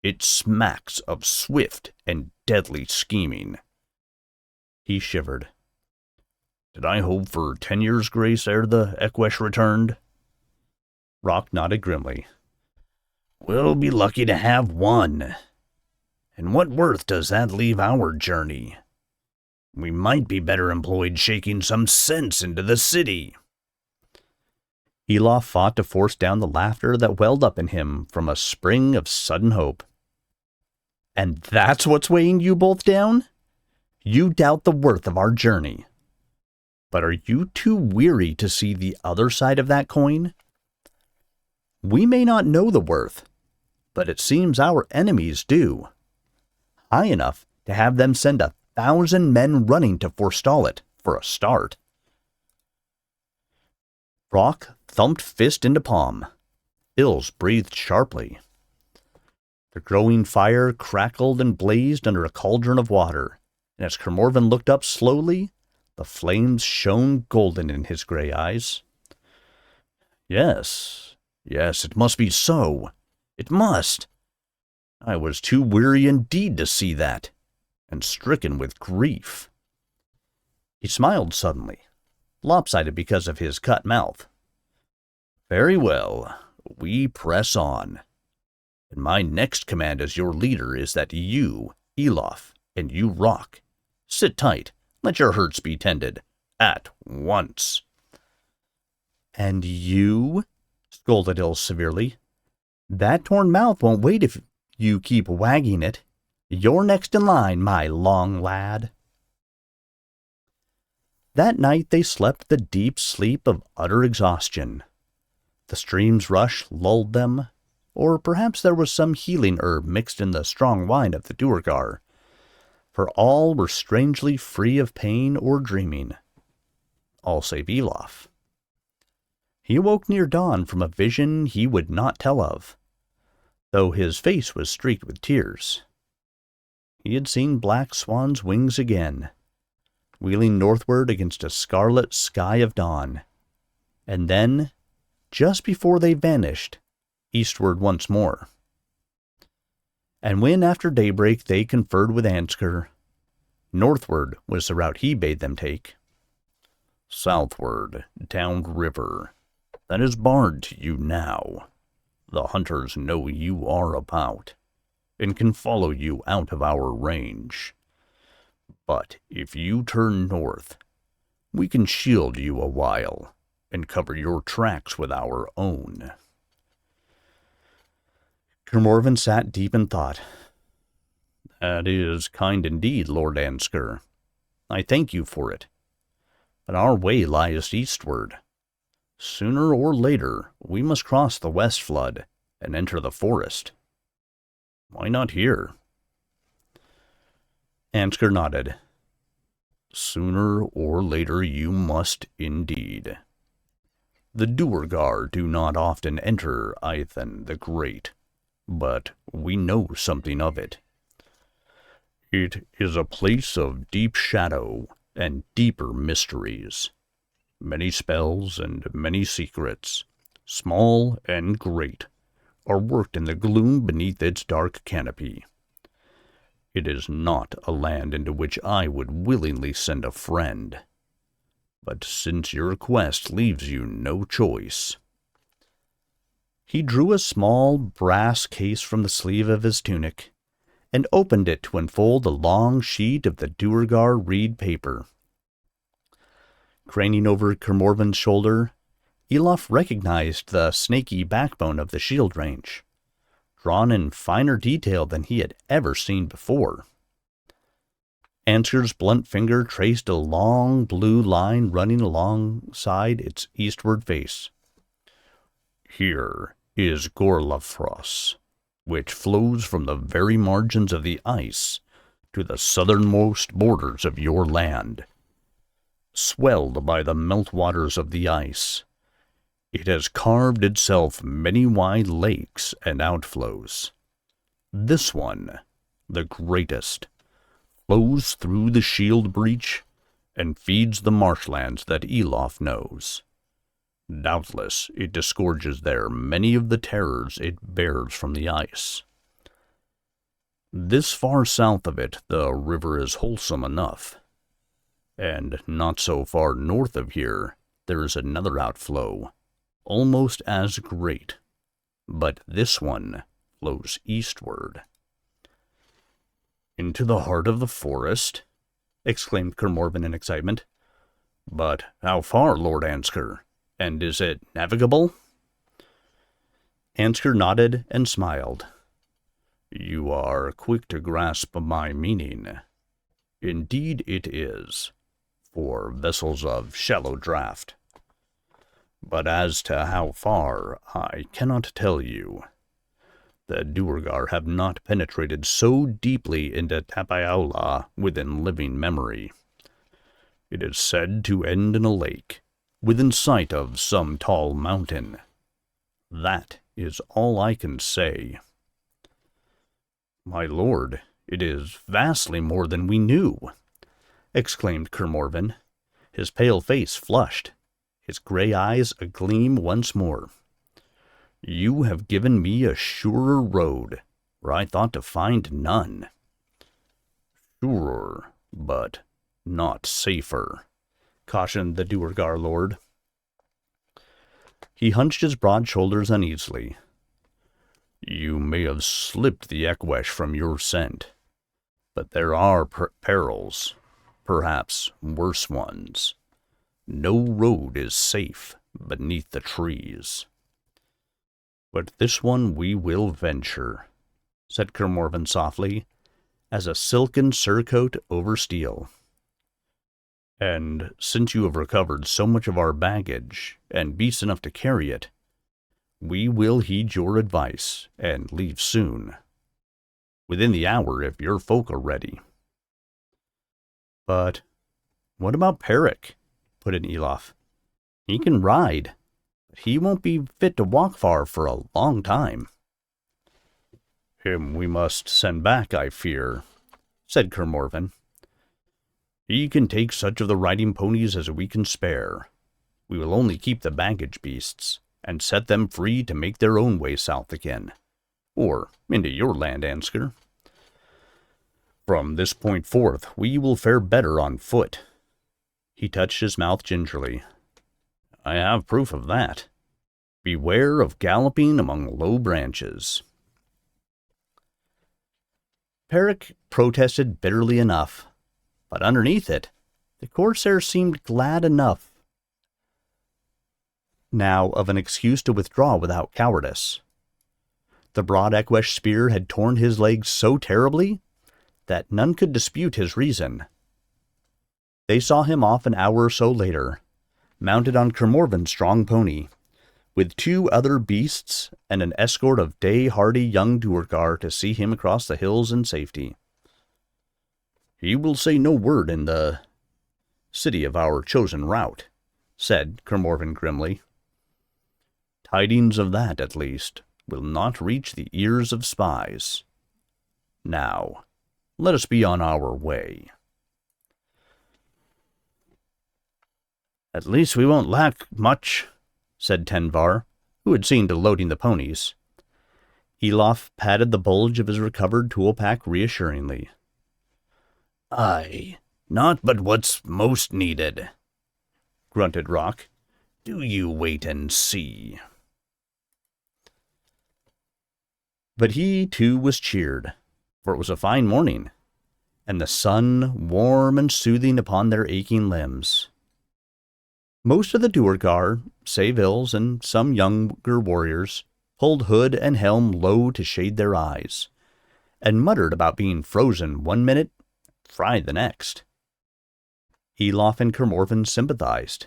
[SPEAKER 1] It smacks of swift and deadly scheming." He shivered. "Did I hope for 10 years' grace ere the Ekwesh returned? Rock nodded grimly. We'll be lucky to have one. And what worth does that leave our journey? We might be better employed shaking some sense into the city. Elof fought to force down the laughter that welled up in him from a spring of sudden hope. And that's what's weighing you both down? You doubt the worth of our journey. But are you too weary to see the other side of that coin? We may not know the worth, but it seems our enemies do. High enough to have them send 1,000 men running to forestall it, for a start. Rock thumped fist into palm. Ills breathed sharply. The growing fire crackled and blazed under a cauldron of water, and as Kermorven looked up slowly, the flames shone golden in his gray eyes. Yes, it must be so. It must. I was too weary indeed to see that, and stricken with grief. He smiled suddenly, lopsided because of his cut mouth. Very well, we press on. And my next command as your leader is that you, Elof, and you, Rock, sit tight, let your hurts be tended, at once. And you? Scolded Ill severely. That torn mouth won't wait if you keep wagging it. You're next in line, my long lad. That night they slept the deep sleep of utter exhaustion. The stream's rush lulled them, or perhaps there was some healing herb mixed in the strong wine of the Duergar, for all were strangely free of pain or dreaming, all save Elof. He awoke near dawn from a vision he would not tell of, though his face was streaked with tears. He had seen black swan's wings again, wheeling northward against a scarlet sky of dawn, and then, just before they vanished, eastward once more. And when after daybreak they conferred with Ansgar, northward was the route he bade them take. Southward, down river, that is barred to you now. The hunters know you are about, and can follow you out of our range. But if you turn north, we can shield you a while, and cover your tracks with our own. Kermorven sat deep in thought. That is kind indeed, Lord Ansgar. I thank you for it. But our way lies eastward. Sooner or later, we must cross the west flood and enter the forest. Why not here? Ansgar nodded. Sooner or later you must indeed. The Duergar do not often enter Aithen the Great, but we know something of it. It is a place of deep shadow and deeper mysteries. Many spells and many secrets, small and great, are worked in the gloom beneath its dark canopy. It is not a land into which I would willingly send a friend. But since your quest leaves you no choice. He drew a small brass case from the sleeve of his tunic, and opened it to unfold a long sheet of the Duergar reed paper. Craning over Kermorven's shoulder, Elof recognized the snaky backbone of the shield range, drawn in finer detail than he had ever seen before. Ansgar's blunt finger traced a long blue line running alongside its eastward face. Here is Gorlafrost, which flows from the very margins of the ice to the southernmost borders of your land. Swelled by the meltwaters of the ice, it has carved itself many wide lakes and outflows. This one, the greatest, flows through the shield breach and feeds the marshlands that Elof knows. Doubtless it disgorges there many of the terrors it bears from the ice. This far south of it the river is wholesome enough, and not so far north of here there is another outflow, almost as great, but this one flows eastward." "Into the heart of the forest?" exclaimed Kermorven in excitement. "But how far, Lord Ansker? And is it navigable?" Ansker nodded and smiled. "You are quick to grasp my meaning. Indeed it is, for vessels of shallow draught. But as to how far, I cannot tell you. The Duergar have not penetrated so deeply into Tapaiola within living memory. It is said to end in a lake, within sight of some tall mountain. That is all I can say." "My lord, it is vastly more than we knew," exclaimed Kermorven, his pale face flushed, his gray eyes agleam once more. "You have given me a surer road, where I thought to find none." "Surer, but not safer," cautioned the Duergar lord. He hunched his broad shoulders uneasily. "You may have slipped the Ekwesh from your scent, but there are perils, perhaps worse ones. No road is safe beneath the trees." "But this one we will venture," said Kermorven softly, as a silken surcoat over steel. "And since you have recovered so much of our baggage, and beasts enough to carry it, we will heed your advice, and leave soon. Within the hour, if your folk are ready." "But what about Peric?" put in Elof. "He can ride, but he won't be fit to walk far for a long time." "Him we must send back, I fear," said Kermorven. "He can take such of the riding ponies as we can spare. We will only keep the baggage beasts, and set them free to make their own way south again, or into your land, Ansker. From this point forth we will fare better on foot." He touched his mouth gingerly. "I have proof of that. Beware of galloping among low branches." Peric protested bitterly enough, but underneath it, the corsair seemed glad enough now of an excuse to withdraw without cowardice. The broad Ekwesh spear had torn his legs so terribly that none could dispute his reason. They saw him off an hour or so later, mounted on Kermorven's strong pony, with 2 other beasts and an escort of day-hardy young Duergar to see him across the hills in safety. "He will say no word in the city of our chosen route," said Kermorven grimly. "Tidings of that, at least, will not reach the ears of spies. Now, let us be on our way." "At least we won't lack much," said Tenvar, who had seen to loading the ponies. Elof patted the bulge of his recovered tool-pack reassuringly. "Aye, not but what's most needed," grunted Rock. "Do you wait and see." But he, too, was cheered, for it was a fine morning, and the sun warm and soothing upon their aching limbs. Most of the Duergar, save Ills and some younger warriors, pulled hood and helm low to shade their eyes, and muttered about being frozen one minute, fried the next. Elof and Kermorven sympathized,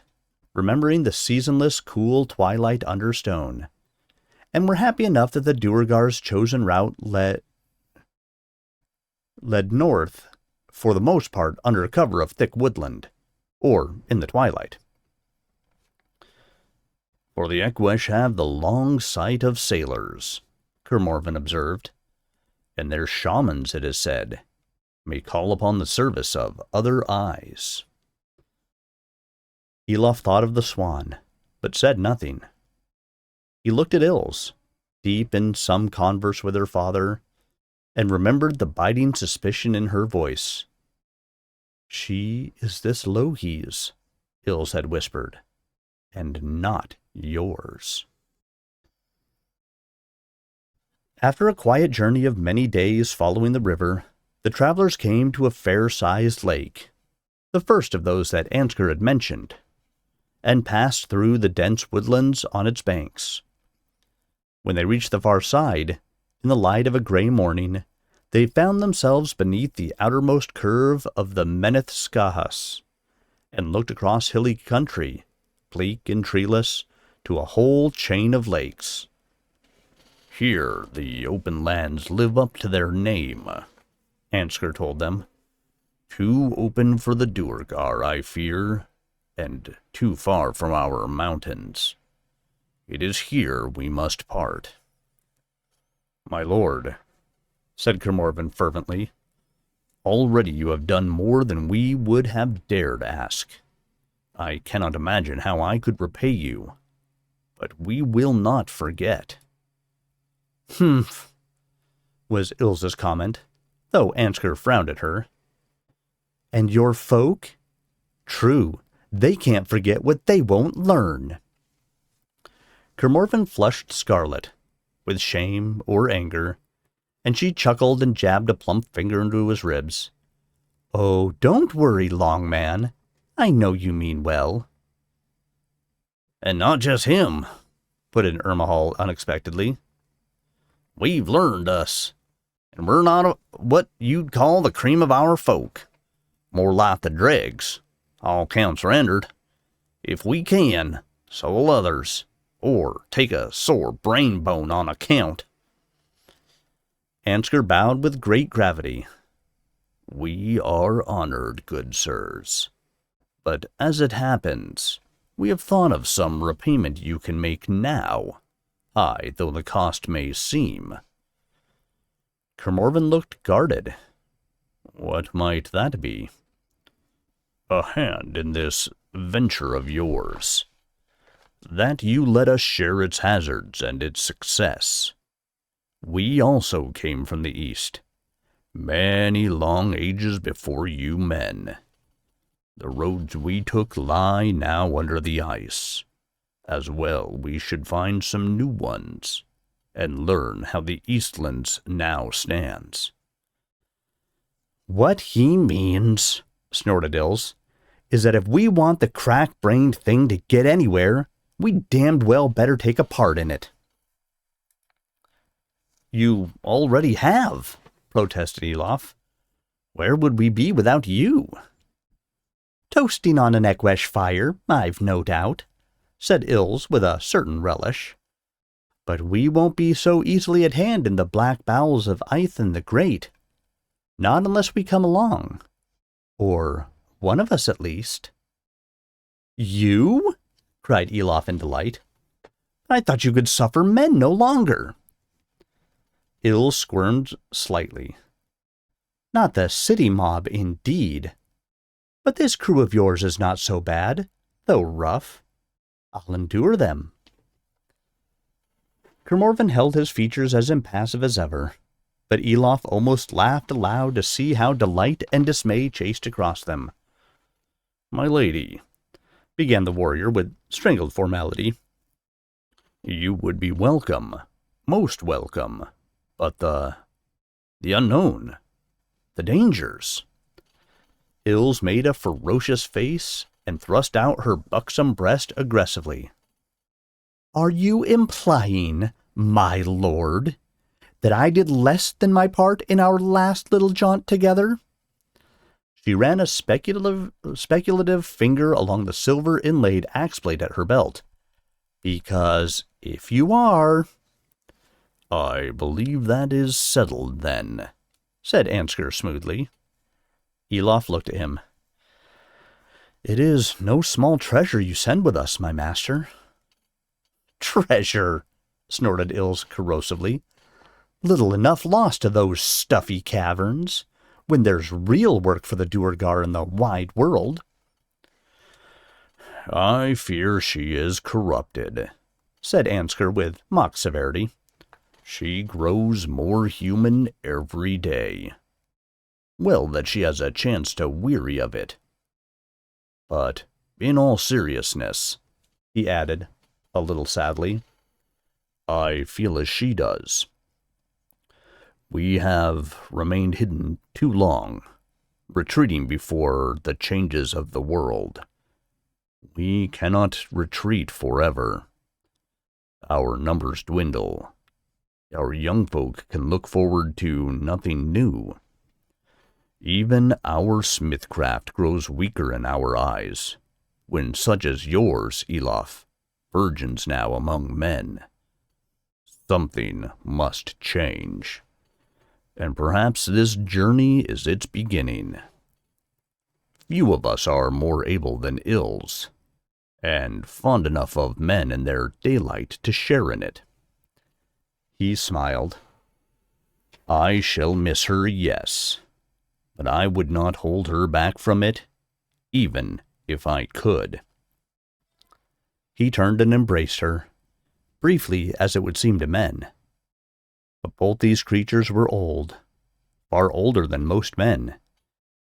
[SPEAKER 1] remembering the seasonless, cool twilight under stone, and were happy enough that the Duergar's chosen route led north, for the most part under cover of thick woodland, or in the twilight. "For the Ekwesh have the long sight of sailors," Kermorven observed, "and their shamans, it is said, may call upon the service of other eyes." Elof thought of the swan, but said nothing. He looked at Ills, deep in some converse with her father, and remembered the biting suspicion in her voice. "She is this Louhi's," Ills had whispered, "and not yours. After a quiet journey of many days following the river, the travelers came to a fair-sized lake, the first of those that Ansgar had mentioned, and passed through the dense woodlands on its banks. When they reached the far side, in the light of a gray morning, they found themselves beneath the outermost curve of the Meneth Skahas, and looked across hilly country, bleak and treeless, to a whole chain of lakes. "Here the open lands live up to their name," Ansgar told them. "Too open for the Duergar, I fear, and too far from our mountains. It is here we must part." "My lord," said Kermorven fervently, "already you have done more than we would have dared ask. I cannot imagine how I could repay you, but we will not forget." "Humph," was Ilse's comment, though Ansgar frowned at her. "And your folk? True, they can't forget what they won't learn." Kermorven flushed scarlet, with shame or anger, and she chuckled and jabbed a plump finger into his ribs. "Oh, don't worry, Long Man. I know you mean well." "And not just him," put in Ermahal unexpectedly. "We've learned us, and we're not what you'd call the cream of our folk. More like the dregs, all counts rendered. If we can, so will others, or take a sore brain bone on account." Ansgar bowed with great gravity. "We are honored, good sirs. But as it happens, we have thought of some repayment you can make now, high though the cost may seem." Kermorven looked guarded. "What might that be?" "A hand in this venture of yours. That you let us share its hazards and its success. We also came from the east, many long ages before you men. The roads we took lie now under the ice. As well we should find some new ones, and learn how the Eastlands now stands." "What he means," snorted Ilse, "is that if we want the crack-brained thing to get anywhere, we damned well better take a part in it." "You already have," protested Elof. "Where would we be without you?" "Toasting on an Ekwesh fire, I've no doubt," said Ilse with a certain relish. "But we won't be so easily at hand in the black bowels of Ithen the Great. Not unless we come along. Or one of us at least." "You?" cried Elof in delight. "I thought you could suffer men no longer." Ilse squirmed slightly. "Not the city mob, indeed. But this crew of yours is not so bad, though rough. I'll endure them." Kermorven held his features as impassive as ever, but Elof almost laughed aloud to see how delight and dismay chased across them. "My lady," began the warrior with strangled formality, "you would be welcome, most welcome, but the unknown, the dangers." Ilse made a ferocious face and thrust out her buxom breast aggressively. "Are you implying, my lord, that I did less than my part in our last little jaunt together?" She ran a speculative finger along the silver-inlaid axe-blade at her belt. "Because if you are—" "I believe that is settled, then," said Ansgar smoothly. Elof looked at him. "It is no small treasure you send with us, my master." "Treasure!" snorted Ilse corrosively. "Little enough lost to those stuffy caverns, when there's real work for the Duergar in the wide world." "I fear she is corrupted," said Ansgar with mock severity. "She grows more human every day. Well that she has a chance to weary of it. But, in all seriousness," he added, a little sadly. I feel as she does. We have remained hidden too long, retreating before the changes of the world. We cannot retreat forever. Our numbers dwindle. Our young folk can look forward to nothing new. Even our smithcraft grows weaker in our eyes, when such as yours, Elof, virgins now among men. Something must change, and perhaps this journey is its beginning. Few of us are more able than ills, and fond enough of men in their daylight to share in it. He smiled. I shall miss her, yes, but I would not hold her back from it, even if I could. He turned and embraced her, briefly as it would seem to men. But both these creatures were old, far older than most men,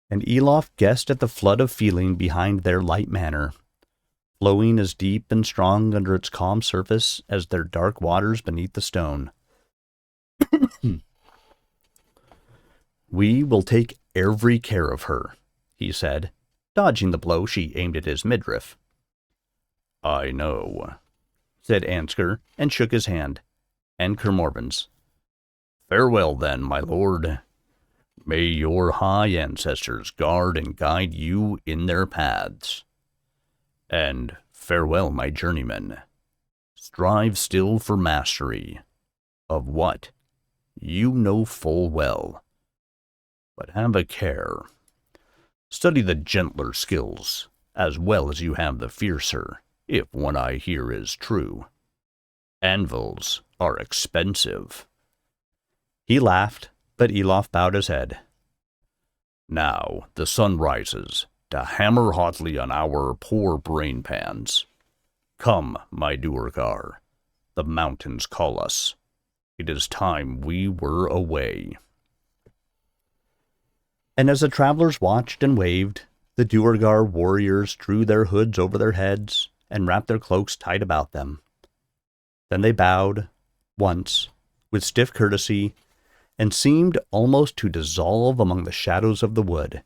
[SPEAKER 1] and Elof guessed at the flood of feeling behind their light manner, flowing as deep and strong under its calm surface as their dark waters beneath the stone. We will take every care of her, he said, dodging the blow she aimed at his midriff. I know, said Ansgar, and shook his hand, and Kermorvan's. Farewell, then, my lord. May your high ancestors guard and guide you in their paths. And farewell, my journeyman. Strive still for mastery of what you know full well. But have a care. Study the gentler skills, as well as you have the fiercer, if what I hear is true. Anvils are expensive. He laughed, but Elof bowed his head. Now the sun rises, to hammer hotly on our poor brain pans. Come, my Duergar, the mountains call us. It is time we were away. And as the travelers watched and waved, the Duergar warriors drew their hoods over their heads and wrapped their cloaks tight about them. Then they bowed, once, with stiff courtesy, and seemed almost to dissolve among the shadows of the wood.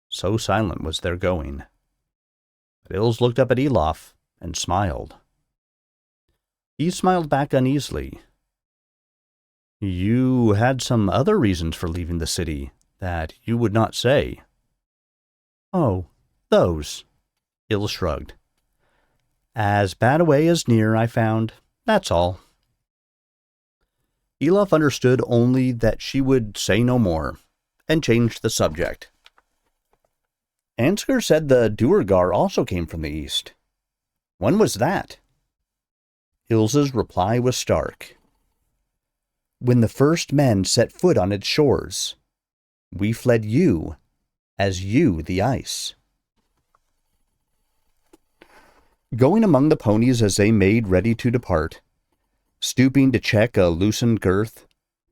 [SPEAKER 1] So silent was their going. But Ilse looked up at Elof and smiled. He smiled back uneasily. You had some other reasons for leaving the city that you would not say. Oh, those. Ilse shrugged. As bad a way as near, I found. That's all. Elof understood only that she would say no more, and changed the subject. Ansgar said the Duergar also came from the east. When was that? Ilse's reply was stark. When the first men set foot on its shores, we fled you, as you the ice. Going among the ponies as they made ready to depart, stooping to check a loosened girth,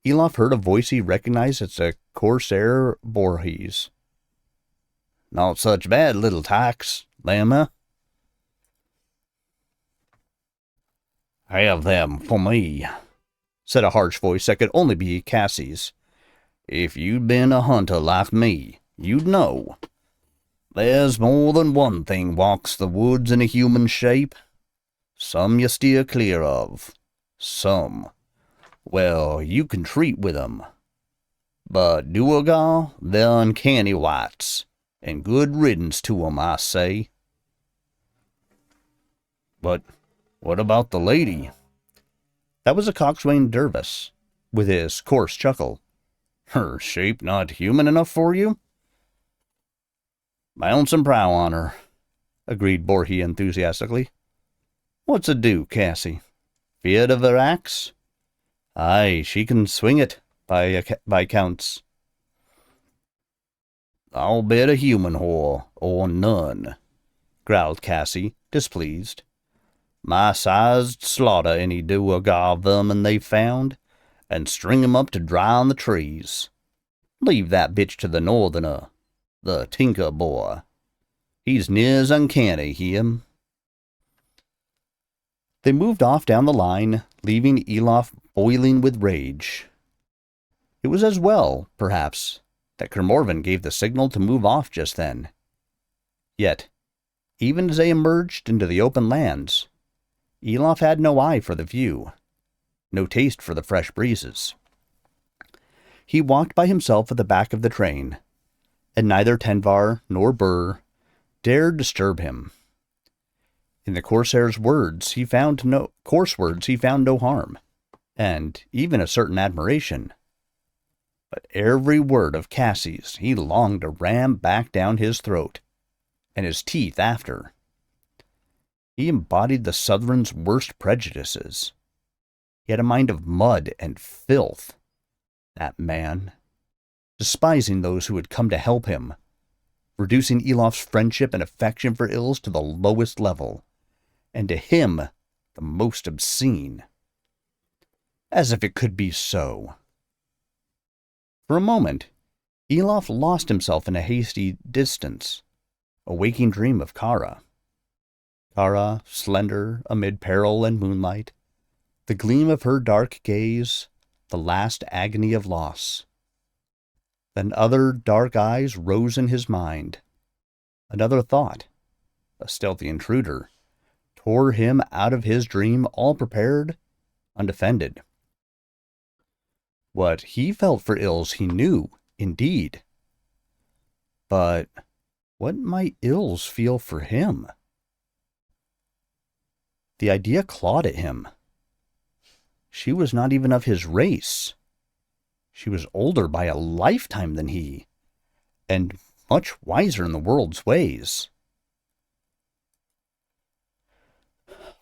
[SPEAKER 1] Elof heard a voice he recognized as the Corsair Borges. Not such bad little tacks, Lamma. Have them for me, said a harsh voice that could only be Cassie's. If you'd been a hunter like me, you'd know. There's more than one thing walks the woods in a human shape. Some you steer clear of. Some, well, you can treat with 'em. But Duergar, they're uncanny whites, and good riddance to 'em, I say. But what about the lady? That was a coxswain Dervis, with his coarse chuckle. Her shape not human enough for you? Bounce and prow on her, agreed Borhi enthusiastically. What's it do, Cassie? Feared of her axe? Aye, she can swing it, by counts. I'll bet a human whore, or none, growled Cassie, displeased. My sized slaughter any Duergar vermin they found, and string 'em up to dry on the trees. Leave that bitch to the northerner, the tinker boy. He's near as uncanny, him. They moved off down the line, leaving Elof boiling with rage. It was as well, perhaps, that Kermorven gave the signal to move off just then. Yet, even as they emerged into the open lands, Elof had no eye for the view, no taste for the fresh breezes. He walked by himself at the back of the train, and neither Tenvar nor Burr dared disturb him. In the Corsair's words, he found no harm, and even a certain admiration. But every word of Cassie's he longed to ram back down his throat, and his teeth after. He embodied the Southron's worst prejudices. He had a mind of mud and filth, that man, despising those who had come to help him, reducing Elof's friendship and affection for Ills to the lowest level, and to him the most obscene. As if it could be so. For a moment, Elof lost himself in a hasty distance, a waking dream of Kara. Kara, slender amid peril and moonlight, the gleam of her dark gaze, the last agony of loss. Then other dark eyes rose in his mind. Another thought, a stealthy intruder, tore him out of his dream, all prepared, undefended. What he felt for Ills he knew, indeed. But what might Ills feel for him? The idea clawed at him. She was not even of his race. She was older by a lifetime than he, and much wiser in the world's ways.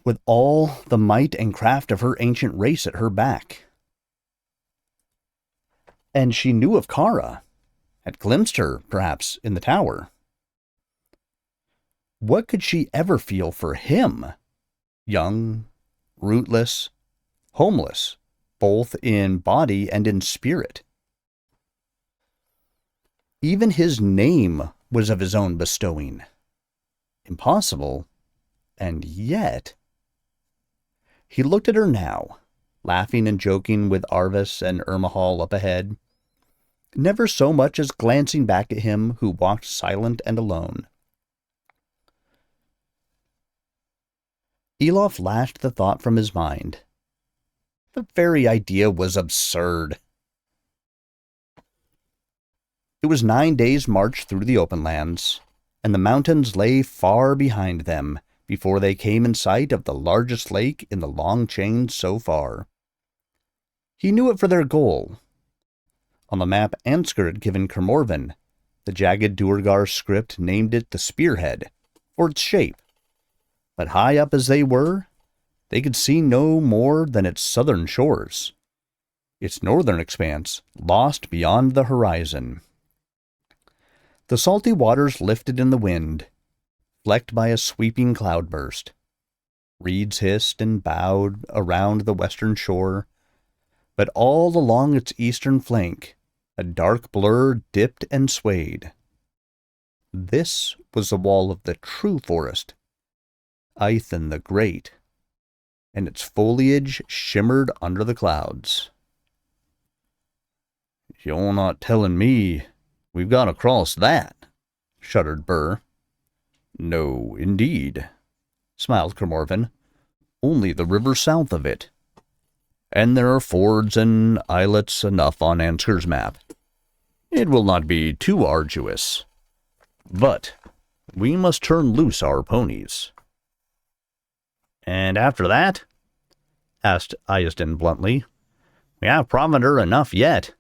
[SPEAKER 1] With all the might and craft of her ancient race at her back. And she knew of Kara, had glimpsed her, perhaps, in the tower. What could she ever feel for him? Young, rootless, homeless, both in body and in spirit. Even his name was of his own bestowing. Impossible, and yet... He looked at her now, laughing and joking with Arvis and Irmahal up ahead, never so much as glancing back at him who walked silent and alone. Elof lashed the thought from his mind. The very idea was absurd. It was 9 days' march through the open lands, and the mountains lay far behind them before they came in sight of the largest lake in the long chain so far. He knew it for their goal. On the map Ansgar had given Kermorven, the jagged Duergar script named it the Spearhead, for its shape. But high up as they were, they could see no more than its southern shores, its northern expanse lost beyond the horizon. The salty waters lifted in the wind, flecked by a sweeping cloudburst. Reeds hissed and bowed around the western shore, but all along its eastern flank, a dark blur dipped and swayed. This was the wall of the true forest, Aithen the Great, and its foliage shimmered under the clouds. "You're not telling me we've got across that," shuddered Burr. "No, indeed," smiled Kermorven. "Only the river south of it. And there are fords and islets enough on Ansgar's map. It will not be too arduous. But we must turn loose our ponies." "And after that?" asked Iasden bluntly. "We have provender enough yet,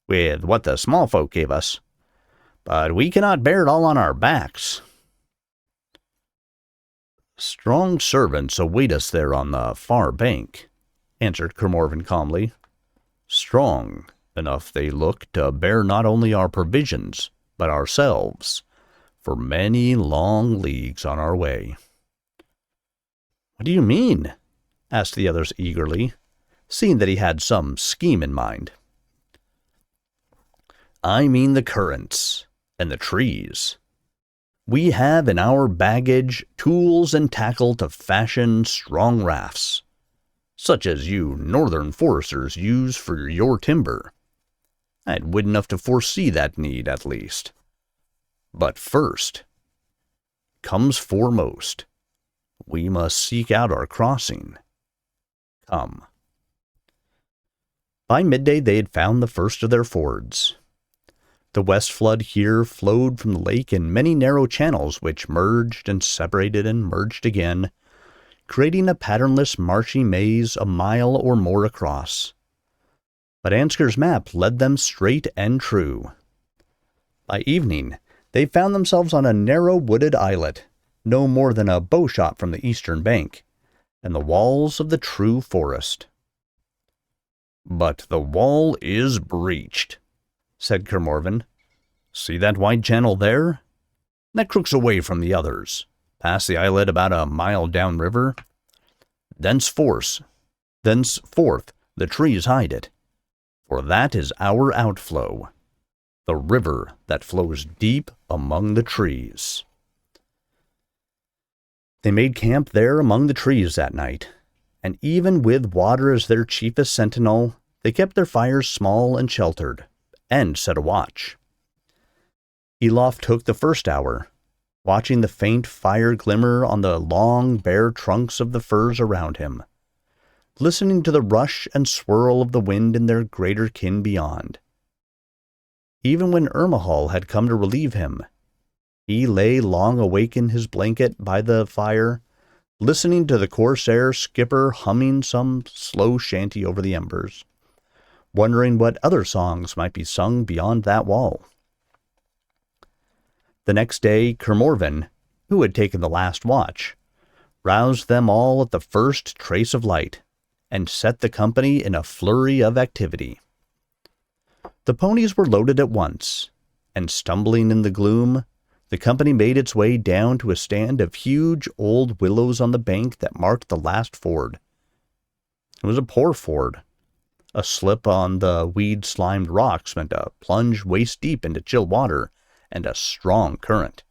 [SPEAKER 1] with what the small folk gave us, but we cannot bear it all on our backs." "Strong servants await us there on the far bank," answered Kermorven calmly. "Strong enough they look to bear not only our provisions, but ourselves, for many long leagues on our way." "What do you mean?" asked the others eagerly, seeing that he had some scheme in mind. "I mean the currents and the trees. We have in our baggage tools and tackle to fashion strong rafts, such as you northern foresters use for your timber. I had wit enough to foresee that need, at least. But first, comes foremost, we must seek out our crossing. Come. By midday they had found the first of their fords. The west flood here flowed from the lake in many narrow channels which merged and separated and merged again, creating a patternless marshy maze a mile or more across. But Ansgar's map led them straight and true. By evening, they found themselves on a narrow wooded islet, no more than a bowshot from the eastern bank, and the walls of the true forest. "But the wall is breached," said Kermorven. "See that wide channel there? That crooks away from the others, past the islet about a mile downriver. Thenceforth, the trees hide it, for that is our outflow, the river that flows deep among the trees." They made camp there among the trees that night, and even with water as their chiefest sentinel, they kept their fires small and sheltered, and set a watch. Elof took the first hour, watching the faint fire glimmer on the long, bare trunks of the firs around him, listening to the rush and swirl of the wind in their greater kin beyond. Even when Ermahal had come to relieve him, he lay long awake in his blanket by the fire, listening to the Corsair skipper humming some slow shanty over the embers, wondering what other songs might be sung beyond that wall. The next day, Kermorven, who had taken the last watch, roused them all at the first trace of light, and set the company in a flurry of activity. The ponies were loaded at once, and stumbling in the gloom, the company made its way down to a stand of huge old willows on the bank that marked the last ford. It was a poor ford. A slip on the weed-slimed rocks meant a plunge waist-deep into chill water and a strong current.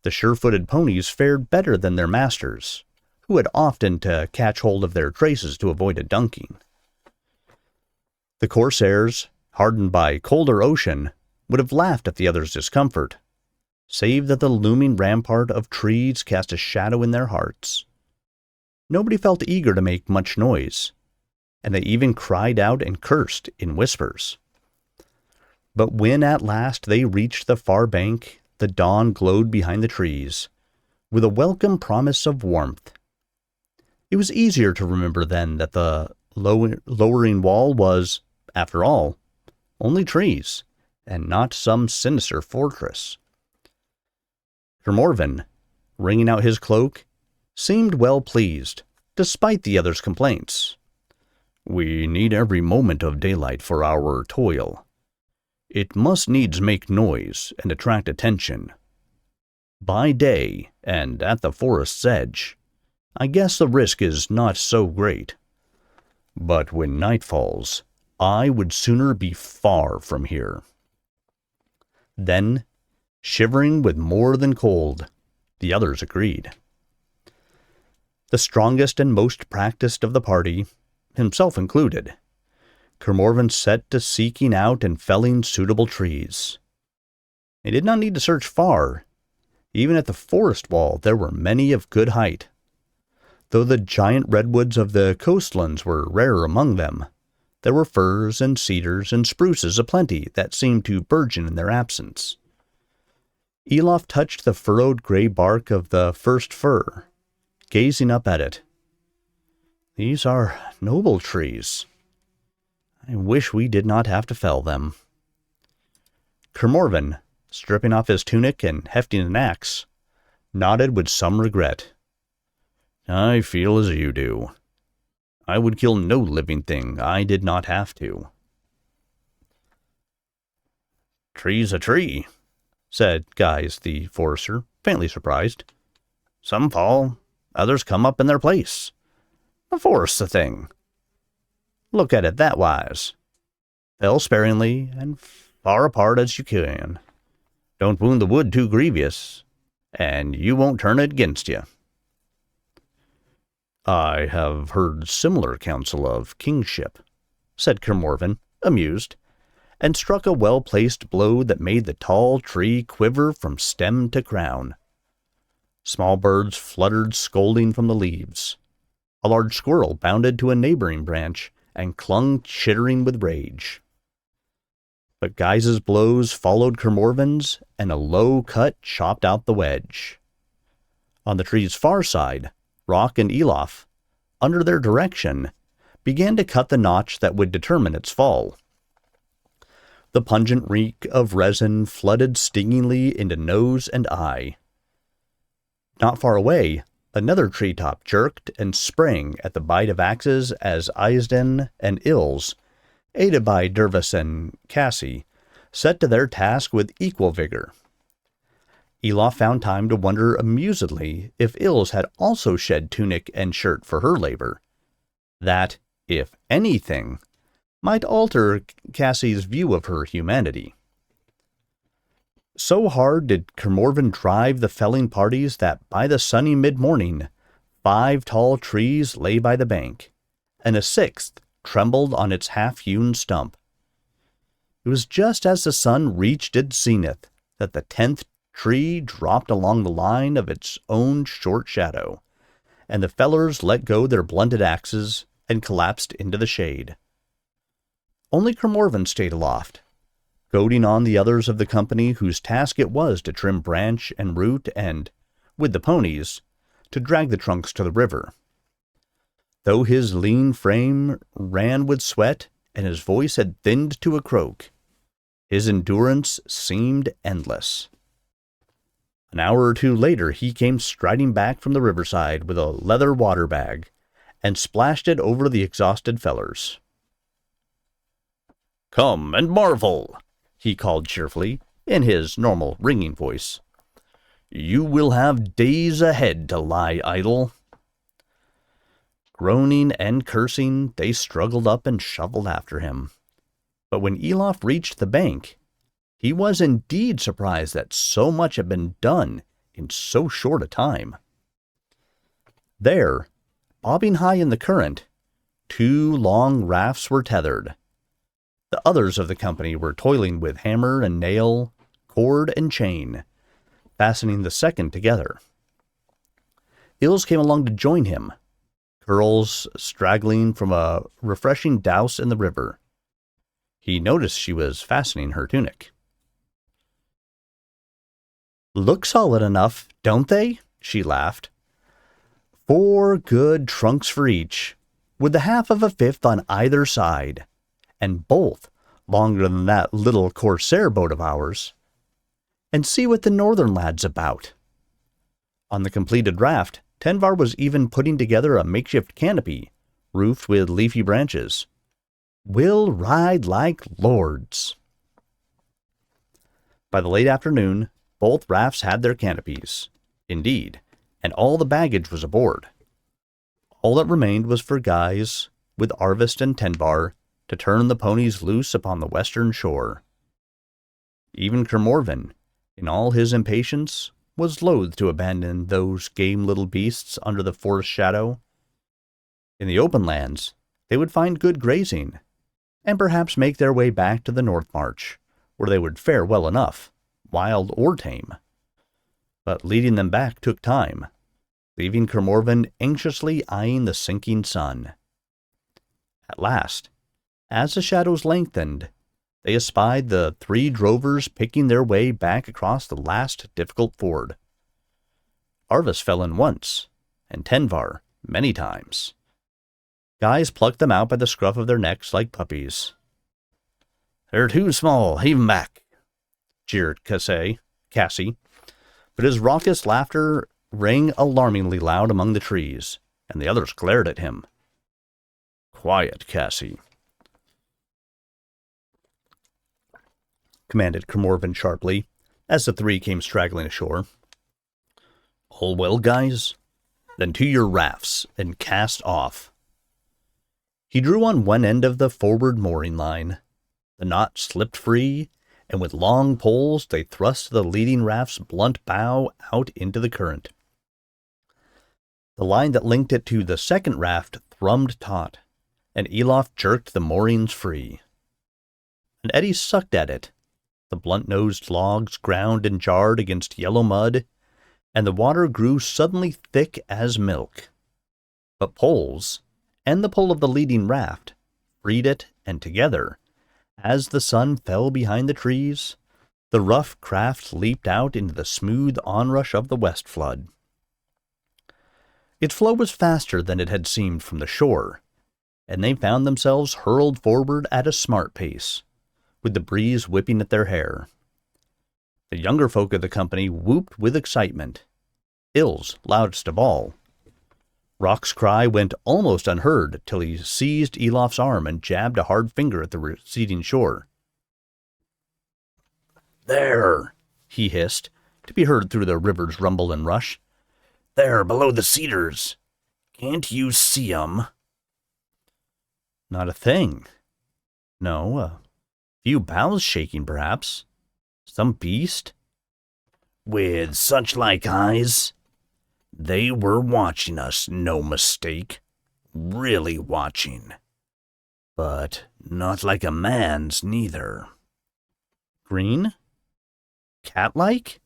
[SPEAKER 1] The sure-footed ponies fared better than their masters, who had often to catch hold of their traces to avoid a dunking. The Corsairs, hardened by colder ocean, would have laughed at the others' discomfort, save that the looming rampart of trees cast a shadow in their hearts. Nobody felt eager to make much noise, and they even cried out and cursed in whispers. But when at last they reached the far bank, the dawn glowed behind the trees, with a welcome promise of warmth. It was easier to remember then that the lowering wall was, after all, only trees, and not some sinister fortress. Kermorven, wringing out his cloak, seemed well pleased, despite the others' complaints. "We need every moment of daylight for our toil. It must needs make noise and attract attention. By day, and at the forest's edge, I guess the risk is not so great. But when night falls, I would sooner be far from here." Then, shivering with more than cold, the others agreed. The strongest and most practiced of the party, himself included, Kermorven set to seeking out and felling suitable trees. He did not need to search far. Even at the forest wall there were many of good height. Though the giant redwoods of the coastlands were rare among them, there were firs and cedars and spruces aplenty that seemed to burgeon in their absence. Elof touched the furrowed gray bark of the first fir, gazing up at it. "These are noble trees. I wish we did not have to fell them." Kermorven, stripping off his tunic and hefting an axe, nodded with some regret. "I feel as you do. I would kill no living thing I did not have to." "Tree's a tree," said Guise the forester, faintly surprised. "Some fall, others come up in their place. The forest's a thing. Look at it that wise. Fell sparingly and far apart as you can. Don't wound the wood too grievous, and you won't turn it against you." "I have heard similar counsel of kingship," said Kermorven, amused, and struck a well-placed blow that made the tall tree quiver from stem to crown. Small birds fluttered scolding from the leaves. A large squirrel bounded to a neighboring branch and clung chittering with rage. But Guy's blows followed Kermorven's, and a low cut chopped out the wedge. On the tree's far side, Rock and Elof, under their direction, began to cut the notch that would determine its fall. The pungent reek of resin flooded stingingly into nose and eye. Not far away, another treetop jerked and sprang at the bite of axes as Eisden and Ills, aided by Dervis and Cassie, set to their task with equal vigor. Elof found time to wonder amusedly if Ills had also shed tunic and shirt for her labor. That, if anything, might alter Cassie's view of her humanity. So hard did Kermorven drive the felling parties that by the sunny mid-morning 5 tall trees lay by the bank, and a 6th trembled on its half-hewn stump. It was just as the sun reached its zenith that the 10th tree dropped along the line of its own short shadow, and the fellers let go their blunted axes and collapsed into the shade. Only Kermorven stayed aloft, goading on the others of the company whose task it was to trim branch and root and, with the ponies, to drag the trunks to the river. Though his lean frame ran with sweat and his voice had thinned to a croak, his endurance seemed endless. An hour or two later he came striding back from the riverside with a leather water bag and splashed it over the exhausted fellers. "Come and marvel," he called cheerfully, in his normal ringing voice. "You will have days ahead to lie idle." Groaning and cursing, they struggled up and shuffled after him. But when Elof reached the bank, he was indeed surprised that so much had been done in so short a time. There, bobbing high in the current, 2 long rafts were tethered. The others of the company were toiling with hammer and nail, cord and chain, fastening the second together. Ills came along to join him, curls straggling from a refreshing douse in the river. He noticed she was fastening her tunic. "Look solid enough, don't they?" she laughed. 4 good trunks for each, with the half of a 5th on either side, and both longer than that little corsair boat of ours. And see what the northern lad's about." On the completed raft, Tenvar was even putting together a makeshift canopy, roofed with leafy branches. "We'll ride like lords." By the late afternoon, both rafts had their canopies, indeed, and all the baggage was aboard. All that remained was for Guys, with Arvist and Tenvar, to turn the ponies loose upon the western shore. Even Kermorven, in all his impatience, was loath to abandon those game little beasts under the forest shadow. In the open lands, they would find good grazing, and perhaps make their way back to the North March, where they would fare well enough, wild or tame. But leading them back took time, leaving Kermorven anxiously eyeing the sinking sun. At last, as the shadows lengthened, they espied the 3 drovers picking their way back across the last difficult ford. Arvis fell in once, and Tenvar many times. Guys plucked them out by the scruff of their necks like puppies. "They're too small, heave 'em back," jeered Cassie, but his raucous laughter rang alarmingly loud among the trees, and the others glared at him. "Quiet, Cassie," commanded Kermorven sharply, as the 3 came straggling ashore. "All well, guys? Then to your rafts, and cast off." He drew on one end of the forward mooring line. The knot slipped free, and with long poles they thrust the leading raft's blunt bow out into the current. The line that linked it to the second raft thrummed taut, and Elof jerked the moorings free. An eddy sucked at it. The blunt-nosed logs ground and jarred against yellow mud, and the water grew suddenly thick as milk. But poles, and the pole of the leading raft, freed it, and together, as the sun fell behind the trees, the rough craft leaped out into the smooth onrush of the west flood. Its flow was faster than it had seemed from the shore, and they found themselves hurled forward at a smart pace, with the breeze whipping at their hair. The younger folk of the company whooped with excitement, Ills loudest of all. Rock's cry went almost unheard till he seized Elof's arm and jabbed a hard finger at the receding shore. "There," he hissed, to be heard through the river's rumble and rush. "There, below the cedars. Can't you see 'em?" "Not a thing. No, a few boughs shaking, perhaps. Some beast?" "With such like eyes? They were watching us, no mistake. Really watching. But not like a man's, neither." "Green? Cat-like?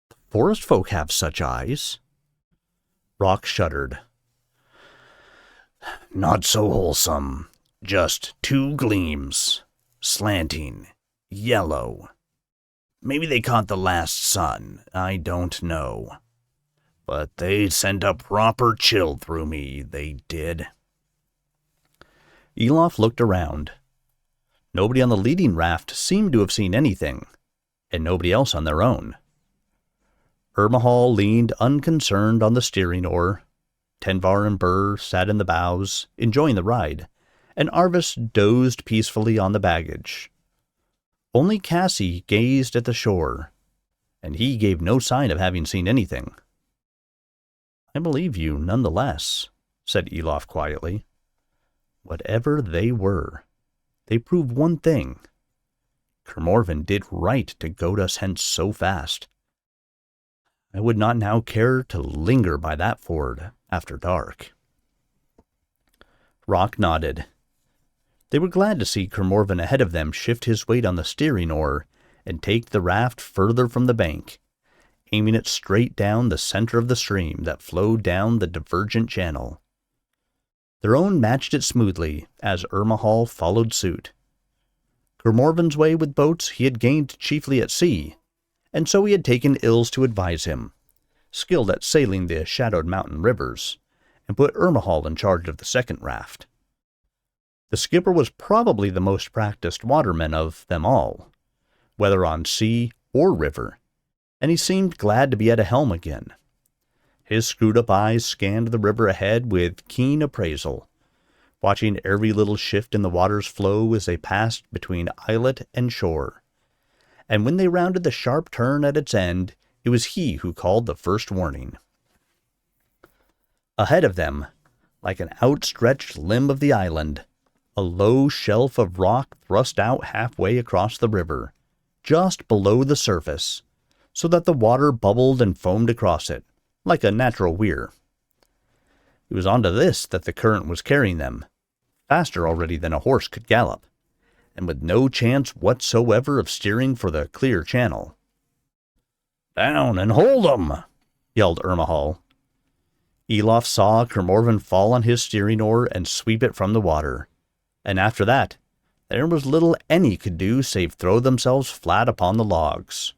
[SPEAKER 1] The forest folk have such eyes." Rock shuddered. "Not so wholesome. Just two gleams. Slanting. Yellow. Maybe they caught the last sun. I don't know. But they sent a proper chill through me, they did." Elof looked around. Nobody on the leading raft seemed to have seen anything, and nobody else on their own. Ermahal leaned unconcerned on the steering oar. Tenvar and Burr sat in the bows, enjoying the ride, and Arvis dozed peacefully on the baggage. Only Cassie gazed at the shore, and he gave no sign of having seen anything. "I believe you none the less," said Elof quietly. "Whatever they were, they prove one thing. Kermorven did right to goad us hence so fast. I would not now care to linger by that ford after dark." Rock nodded. They were glad to see Kermorven ahead of them shift his weight on the steering oar and take the raft further from the bank, aiming it straight down the center of the stream that flowed down the divergent channel. Their own matched it smoothly as Ermahal followed suit. Kermorven's way with boats he had gained chiefly at sea, and so he had taken Ills to advise him, skilled at sailing the shadowed mountain rivers, and put Ermahal in charge of the second raft. The skipper was probably the most practiced waterman of them all, whether on sea or river, and he seemed glad to be at a helm again. His screwed-up eyes scanned the river ahead with keen appraisal, watching every little shift in the water's flow as they passed between islet and shore. And when they rounded the sharp turn at its end, it was he who called the first warning. Ahead of them, like an outstretched limb of the island, a low shelf of rock thrust out halfway across the river, just below the surface, so that the water bubbled and foamed across it, like a natural weir. It was onto this that the current was carrying them, faster already than a horse could gallop, and with no chance whatsoever of steering for the clear channel. "Down and hold 'em!" yelled Ermahal. Elof saw Kermorven fall on his steering oar and sweep it from the water, and after that, there was little any could do save throw themselves flat upon the logs.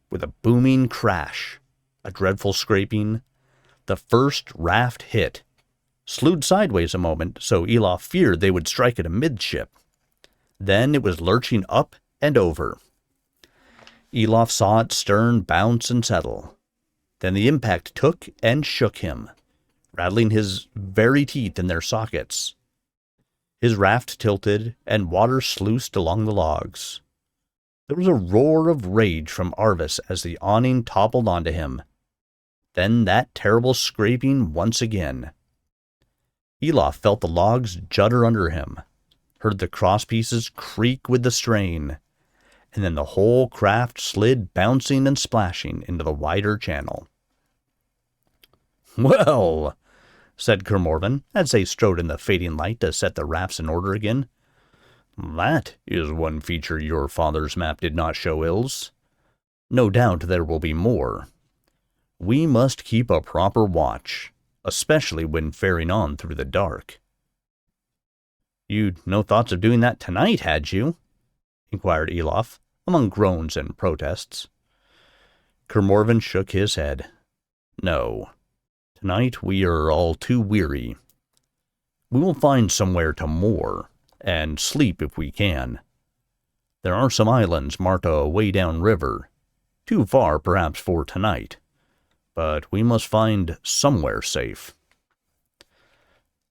[SPEAKER 1] With a booming crash, a dreadful scraping, the first raft hit, slewed sideways a moment so Elof feared they would strike it amidship. Then it was lurching up and over. Elof saw its stern bounce and settle. Then the impact took and shook him, rattling his very teeth in their sockets. His raft tilted, and water sluiced along the logs. There was a roar of rage from Arvis as the awning toppled onto him. Then that terrible scraping once again. Elof felt the logs judder under him, heard the crosspieces creak with the strain, and then the whole craft slid bouncing and splashing into the wider channel. "Well," said Kermorvan, as they strode in the fading light to set the rafts in order again, "that is one feature your father's map did not show, Ills. No doubt there will be more. We must keep a proper watch, especially when faring on through the dark." "You'd no thoughts of doing that tonight, had you?" inquired Elof, among groans and protests. Kermorvan shook his head. "No. Tonight we are all too weary. We will find somewhere to moor, and sleep if we can. There are some islands marked away down river, too far perhaps for tonight, but we must find somewhere safe."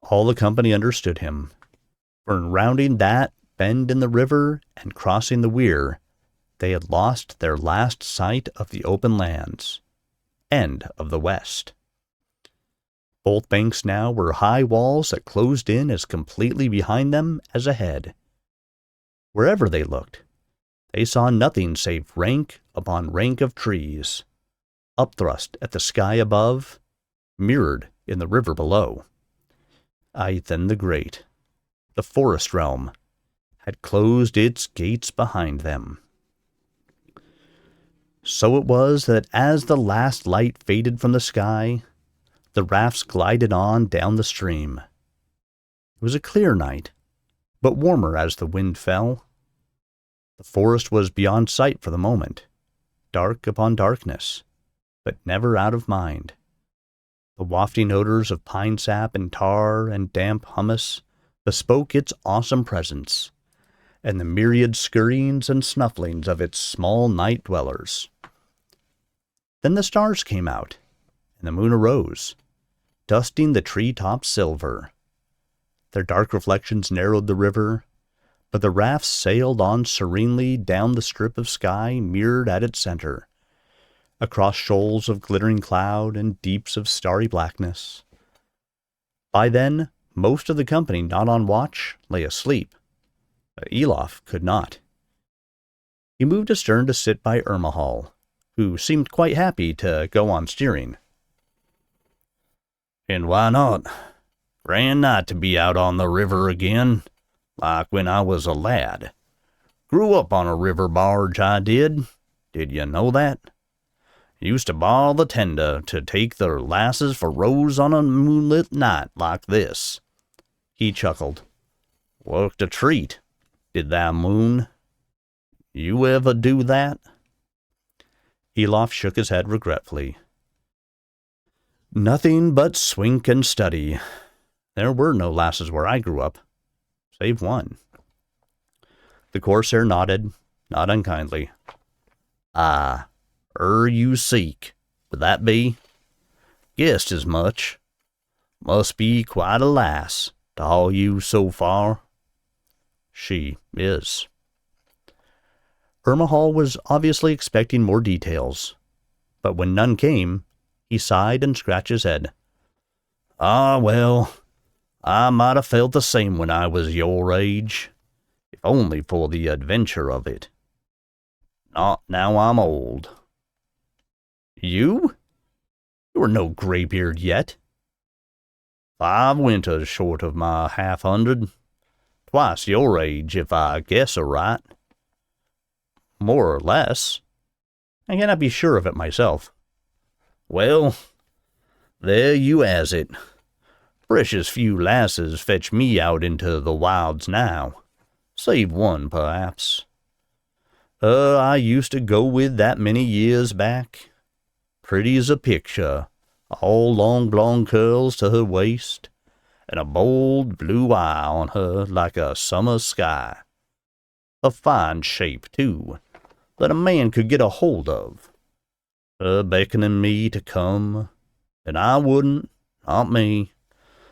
[SPEAKER 1] All the company understood him, for in rounding that bend in the river and crossing the weir, they had lost their last sight of the open lands, and of the west. Both banks now were high walls that closed in as completely behind them as ahead. Wherever they looked, they saw nothing save rank upon rank of trees, upthrust at the sky above, mirrored in the river below. Aethan the Great, the forest realm, had closed its gates behind them. So it was that as the last light faded from the sky, the rafts glided on down the stream. It was a clear night, but warmer as the wind fell. The forest was beyond sight for the moment, dark upon darkness, but never out of mind. The wafting odors of pine sap and tar and damp humus bespoke its awesome presence, and the myriad scurryings and snufflings of its small night dwellers. Then the stars came out, and the moon arose, dusting the tree-tops silver. Their dark reflections narrowed the river, but the rafts sailed on serenely down the strip of sky mirrored at its center, across shoals of glittering cloud and deeps of starry blackness. By then, most of the company not on watch lay asleep. Elof could not. He moved astern to sit by Ermahal, who seemed quite happy to go on steering. "And why not? Grand night to be out on the river again, like when I was a lad. Grew up on a river barge, I did. Did you know that? Used to borrow the tender to take the lasses for rows on a moonlit night like this." He chuckled. "Worked a treat, did that moon. You ever do that?" Elof shook his head regretfully. "Nothing but swink and study. There were no lasses where I grew up, save one." The corsair nodded, not unkindly. "Ah, you seek, would that be? Guessed as much. Must be quite a lass to haul you so far." "She is." Ermahal was obviously expecting more details, but when none came, he sighed and scratched his head. "Ah, well, I might have felt the same when I was your age, if only for the adventure of it. Not now I'm old." "You? You are no graybeard yet." "5 winters short of my 1/2. Twice your age, if I guess aright." "More or less. I cannot be sure of it myself." "Well, there you has it. Precious few lasses fetch me out into the wilds now, save one, perhaps. I used to go with that many years back. Pretty as a picture, all long blonde curls to her waist, and a bold blue eye on her like a summer sky. A fine shape, too, that a man could get a hold of. Her beckoning me to come, and I wouldn't, not me,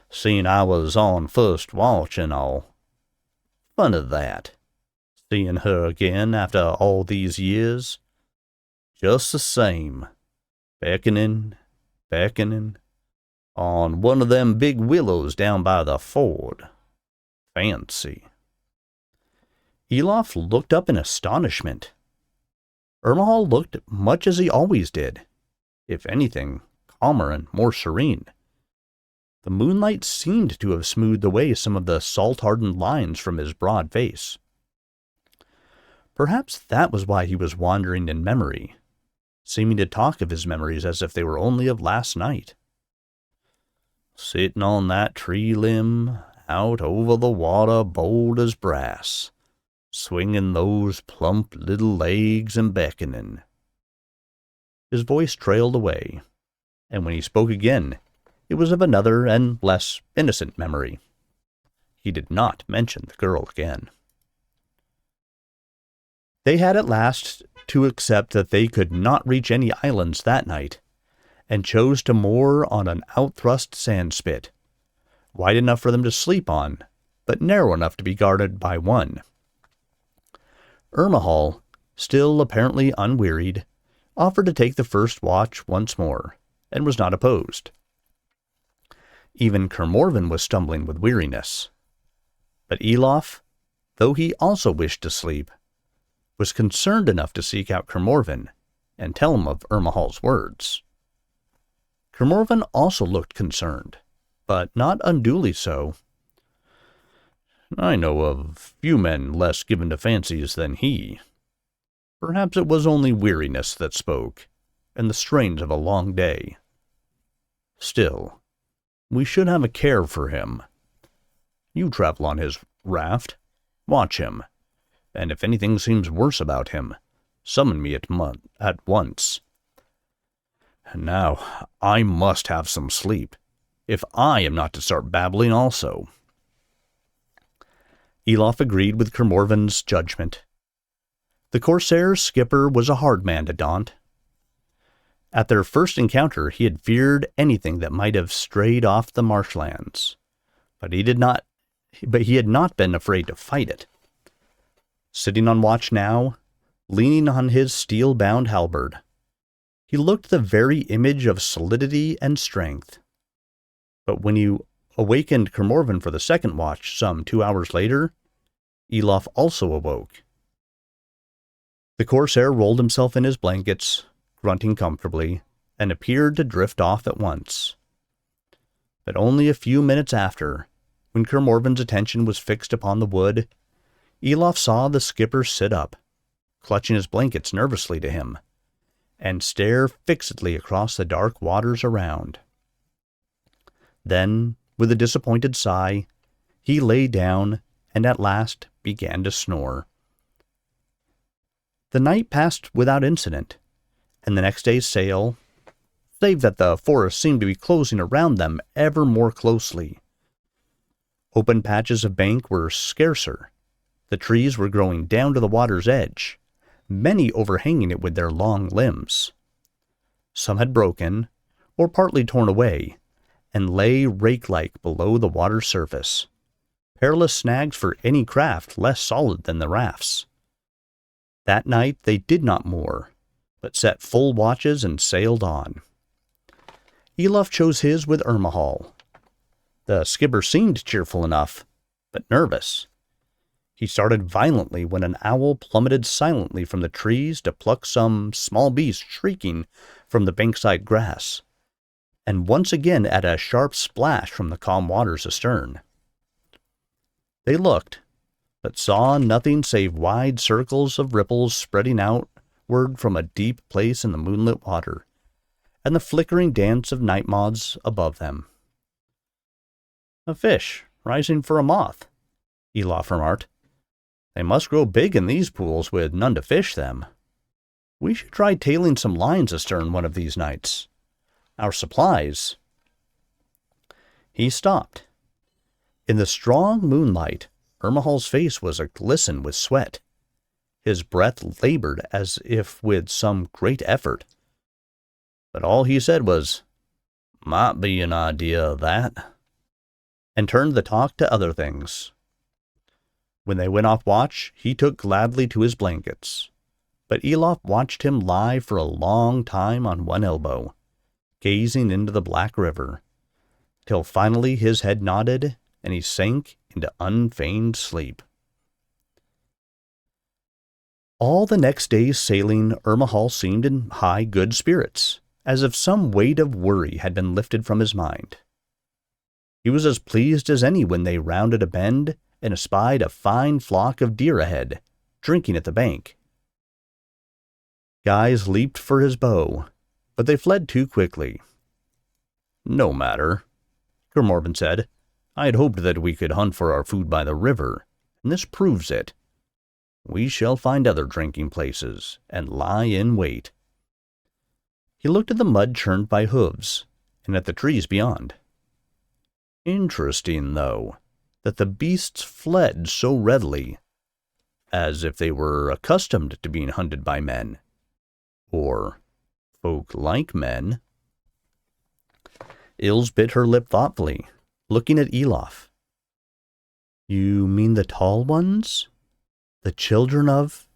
[SPEAKER 1] seeing I was on first watch and all. Fun of that, seeing her again after all these years. Just the same, beckoning, on one of them big willows down by the ford. Fancy." Elof looked up in astonishment. Ermahal looked much as he always did, if anything, calmer and more serene. The moonlight seemed to have smoothed away some of the salt-hardened lines from his broad face. Perhaps that was why he was wandering in memory, seeming to talk of his memories as if they were only of last night. Sitting on that tree limb, out over the water bold as brass, swinging those plump little legs and beckoning. His voice trailed away, and when he spoke again, it was of another and less innocent memory. He did not mention the girl again. They had at last to accept that they could not reach any islands that night, and chose to moor on an outthrust sand spit, wide enough for them to sleep on, but narrow enough to be guarded by one. Ermahal, still apparently unwearied, offered to take the first watch once more, and was not opposed. Even Kermorven was stumbling with weariness. But Elof, though he also wished to sleep, was concerned enough to seek out Kermorven and tell him of Ermahal's words. Kermorven also looked concerned, but not unduly so. I know of few men less given to fancies than he. Perhaps it was only weariness that spoke, and the strains of a long day. Still, we should have a care for him. You travel on his raft. Watch him, and if anything seems worse about him, summon me at once. And now, I must have some sleep, if I am not to start babbling also. Elof agreed with Kermorven's judgment. The Corsair's skipper was a hard man to daunt. At their first encounter, he had feared anything that might have strayed off the marshlands, but he had not been afraid to fight it. Sitting on watch now, leaning on his steel-bound halberd, he looked the very image of solidity and strength. But when you awakened Kermorven for the second watch some 2 hours later, Elof also awoke. The Corsair rolled himself in his blankets, grunting comfortably, and appeared to drift off at once. But only a few minutes after, when Kermorven's attention was fixed upon the wood, Elof saw the skipper sit up, clutching his blankets nervously to him, and stare fixedly across the dark waters around. Then, with a disappointed sigh, he lay down and at last began to snore. The night passed without incident, and the next day's sail, save that the forest seemed to be closing around them ever more closely. Open patches of bank were scarcer. The trees were growing down to the water's edge, many overhanging it with their long limbs. Some had broken, or partly torn away, and lay rake-like below the water's surface, perilous snags for any craft less solid than the rafts. That night they did not moor, but set full watches and sailed on. Elof chose his with Ermahal. The skipper seemed cheerful enough, but nervous. He started violently when an owl plummeted silently from the trees to pluck some small beast shrieking from the bankside grass, and once again at a sharp splash from the calm waters astern. They looked, but saw nothing save wide circles of ripples spreading outward from a deep place in the moonlit water, and the flickering dance of night moths above them. "A fish rising for a moth," Elof remarked. "They must grow big in these pools with none to fish them. We should try tailing some lines astern one of these nights. Our supplies—" He stopped. In the strong moonlight, Ermahal's face was a-glisten with sweat. His breath labored as if with some great effort. But all he said was, "Might be an idea, that," and turned the talk to other things. When they went off watch, he took gladly to his blankets, but Elof watched him lie for a long time on one elbow, gazing into the black river, till finally his head nodded and he sank into unfeigned sleep. All the next day's sailing, Ermahal seemed in high good spirits, as if some weight of worry had been lifted from his mind. He was as pleased as any when they rounded a bend and espied a fine flock of deer ahead, drinking at the bank. Guys leaped for his bow, but they fled too quickly. "No matter," Grimorban said. "I had hoped that we could hunt for our food by the river, and this proves it. We shall find other drinking places, and lie in wait." He looked at the mud churned by hooves, and at the trees beyond. Interesting, though, that the beasts fled so readily, as if they were accustomed to being hunted by men, or folk like men. Ilse bit her lip thoughtfully, looking at Elof. "You mean the tall ones? The children of—"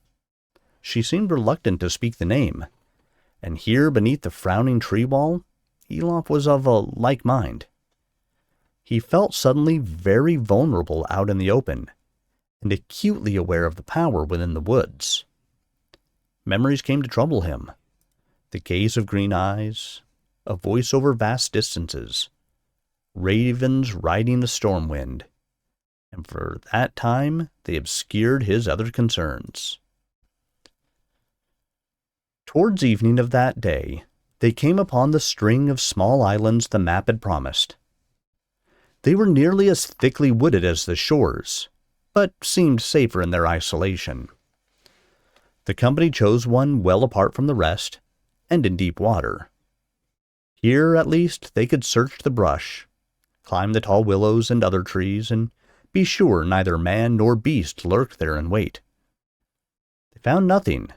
[SPEAKER 1] She seemed reluctant to speak the name, and here beneath the frowning tree wall, Elof was of a like mind. He felt suddenly very vulnerable out in the open, and acutely aware of the power within the woods. Memories came to trouble him. The gaze of green eyes, a voice over vast distances, ravens riding the storm wind, and for that time they obscured his other concerns. Towards evening of that day, they came upon the string of small islands the map had promised. They were nearly as thickly wooded as the shores, but seemed safer in their isolation. The company chose one well apart from the rest, and in deep water. Here, at least, they could search the brush, climb the tall willows and other trees, and be sure neither man nor beast lurked there in wait. They found nothing,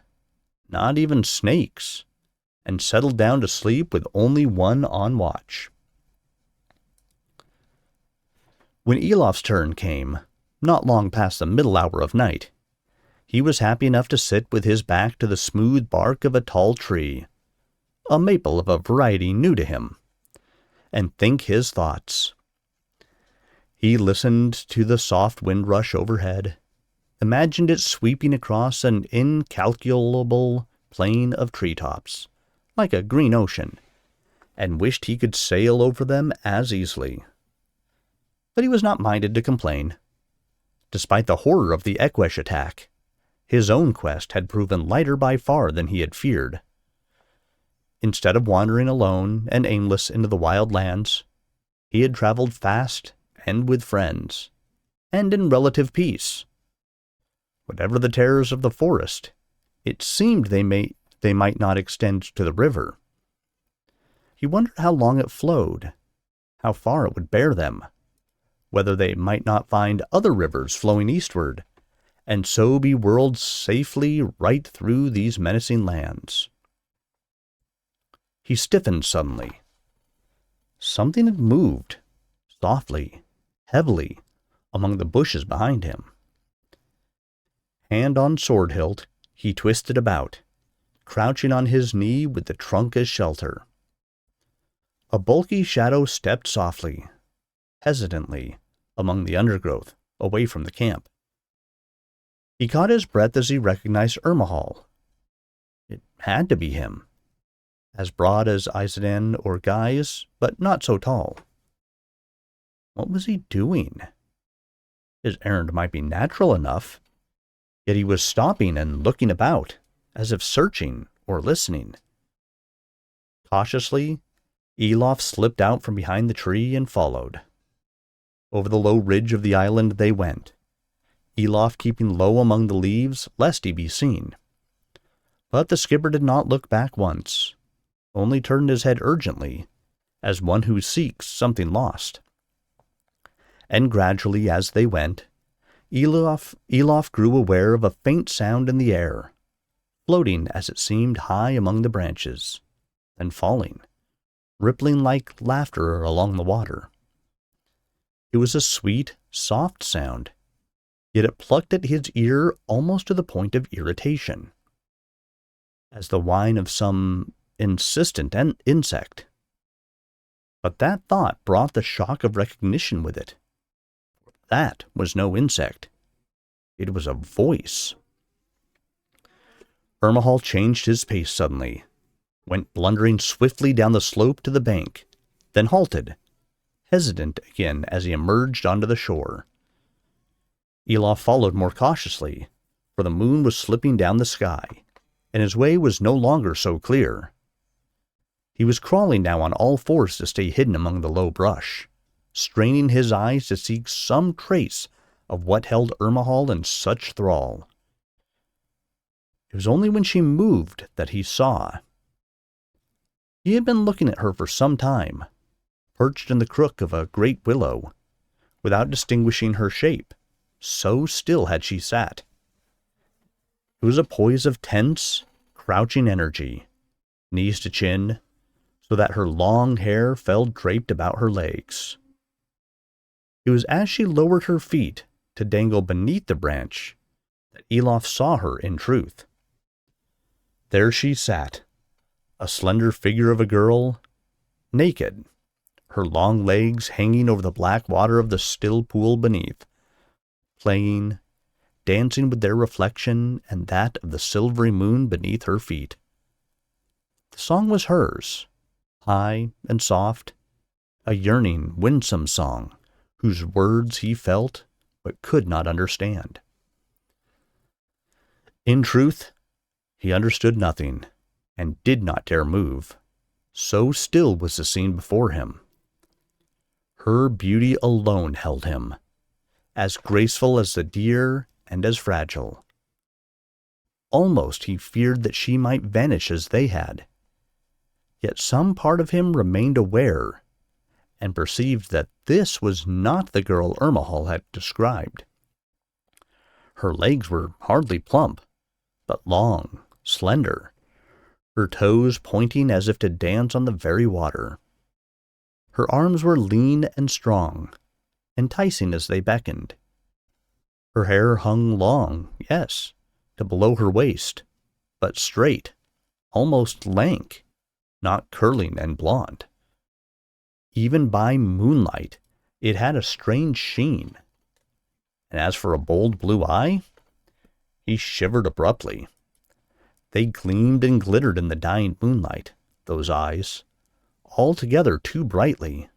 [SPEAKER 1] not even snakes, and settled down to sleep with only one on watch. When Elof's turn came, not long past the middle hour of night, he was happy enough to sit with his back to the smooth bark of a tall tree, a maple of a variety new to him, and think his thoughts. He listened to the soft wind rush overhead, imagined it sweeping across an incalculable plain of treetops, like a green ocean, and wished he could sail over them as easily. But he was not minded to complain. Despite the horror of the Equish attack, his own quest had proven lighter by far than he had feared. Instead of wandering alone and aimless into the wild lands, he had traveled fast and with friends, and in relative peace. Whatever the terrors of the forest, it seemed they might not extend to the river. He wondered how long it flowed, how far it would bear them, whether they might not find other rivers flowing eastward, and so be whirled safely right through these menacing lands. He stiffened suddenly. Something had moved, softly, heavily, among the bushes behind him. Hand on sword hilt, he twisted about, crouching on his knee with the trunk as shelter. A bulky shadow stepped softly, hesitantly, among the undergrowth, away from the camp. He caught his breath as he recognized Ermahal. It had to be him. As broad as Izadin or Gaius, but not so tall. What was he doing? His errand might be natural enough, yet he was stopping and looking about, as if searching or listening. Cautiously, Elof slipped out from behind the tree and followed. Over the low ridge of the island they went, Elof keeping low among the leaves lest he be seen. But the skipper did not look back once, only turned his head urgently, as one who seeks something lost. And gradually as they went, Elof grew aware of a faint sound in the air, floating as it seemed high among the branches, then falling, rippling like laughter along the water. It was a sweet, soft sound, yet it plucked at his ear almost to the point of irritation, as the whine of some insistent insect. But that thought brought the shock of recognition with it. That was no insect. It was a voice. Ermahal changed his pace suddenly, went blundering swiftly down the slope to the bank, then halted, hesitant again as he emerged onto the shore. Elof followed more cautiously, for the moon was slipping down the sky, and his way was no longer so clear. He was crawling now on all fours to stay hidden among the low brush, straining his eyes to seek some trace of what held Ermahal in such thrall. It was only when she moved that he saw. He had been looking at her for some time, perched in the crook of a great willow, without distinguishing her shape, so still had she sat. It was a poise of tense, crouching energy, knees to chin, so that her long hair fell draped about her legs. It was as she lowered her feet to dangle beneath the branch that Elof saw her in truth. There she sat, a slender figure of a girl, naked, her long legs hanging over the black water of the still pool beneath, playing, dancing with their reflection and that of the silvery moon beneath her feet. The song was hers, high and soft, a yearning, winsome song, whose words he felt but could not understand. In truth, he understood nothing, and did not dare move. So still was the scene before him. Her beauty alone held him, as graceful as the deer and as fragile. Almost he feared that she might vanish as they had. Yet some part of him remained aware, and perceived that this was not the girl Ermahal had described. Her legs were hardly plump, but long, slender, her toes pointing as if to dance on the very water. Her arms were lean and strong, enticing as they beckoned. Her hair hung long, yes, to below her waist, but straight, almost lank, not curling and blonde. Even by moonlight, it had a strange sheen. And as for a bold blue eye, he shivered abruptly. They gleamed and glittered in the dying moonlight, those eyes, altogether too brightly,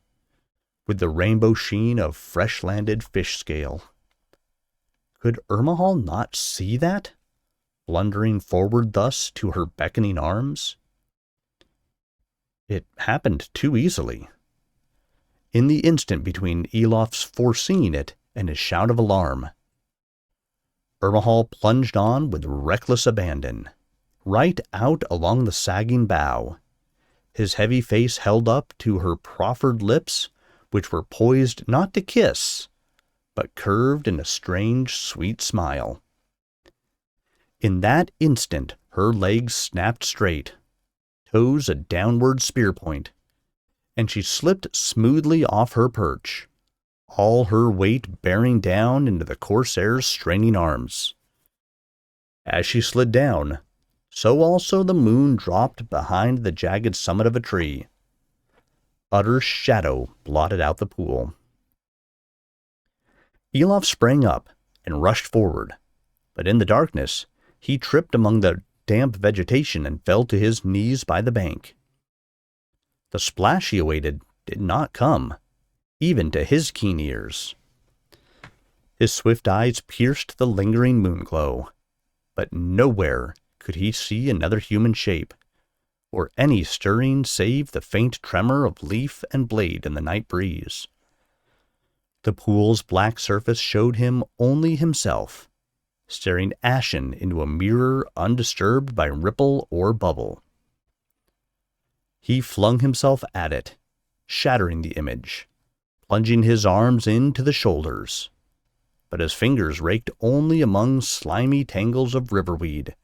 [SPEAKER 1] with the rainbow sheen of fresh-landed fish scale. Could Ermahal not see that, blundering forward thus to her beckoning arms? It happened too easily. In the instant between Elof's foreseeing it and his shout of alarm, Ermahal plunged on with reckless abandon, right out along the sagging bough, his heavy face held up to her proffered lips, which were poised not to kiss, but curved in a strange, sweet smile. In that instant her legs snapped straight, toes a downward spear point, and she slipped smoothly off her perch, all her weight bearing down into the corsair's straining arms. As she slid down, so also the moon dropped behind the jagged summit of a tree. Utter shadow blotted out the pool. Elof sprang up and rushed forward, but in the darkness he tripped among the damp vegetation and fell to his knees by the bank. The splash he awaited did not come, even to his keen ears. His swift eyes pierced the lingering moonglow, but nowhere could he see another human shape, or any stirring save the faint tremor of leaf and blade in the night breeze. The pool's black surface showed him only himself, staring ashen into a mirror undisturbed by ripple or bubble. He flung himself at it, shattering the image, plunging his arms into the shoulders, but his fingers raked only among slimy tangles of riverweed,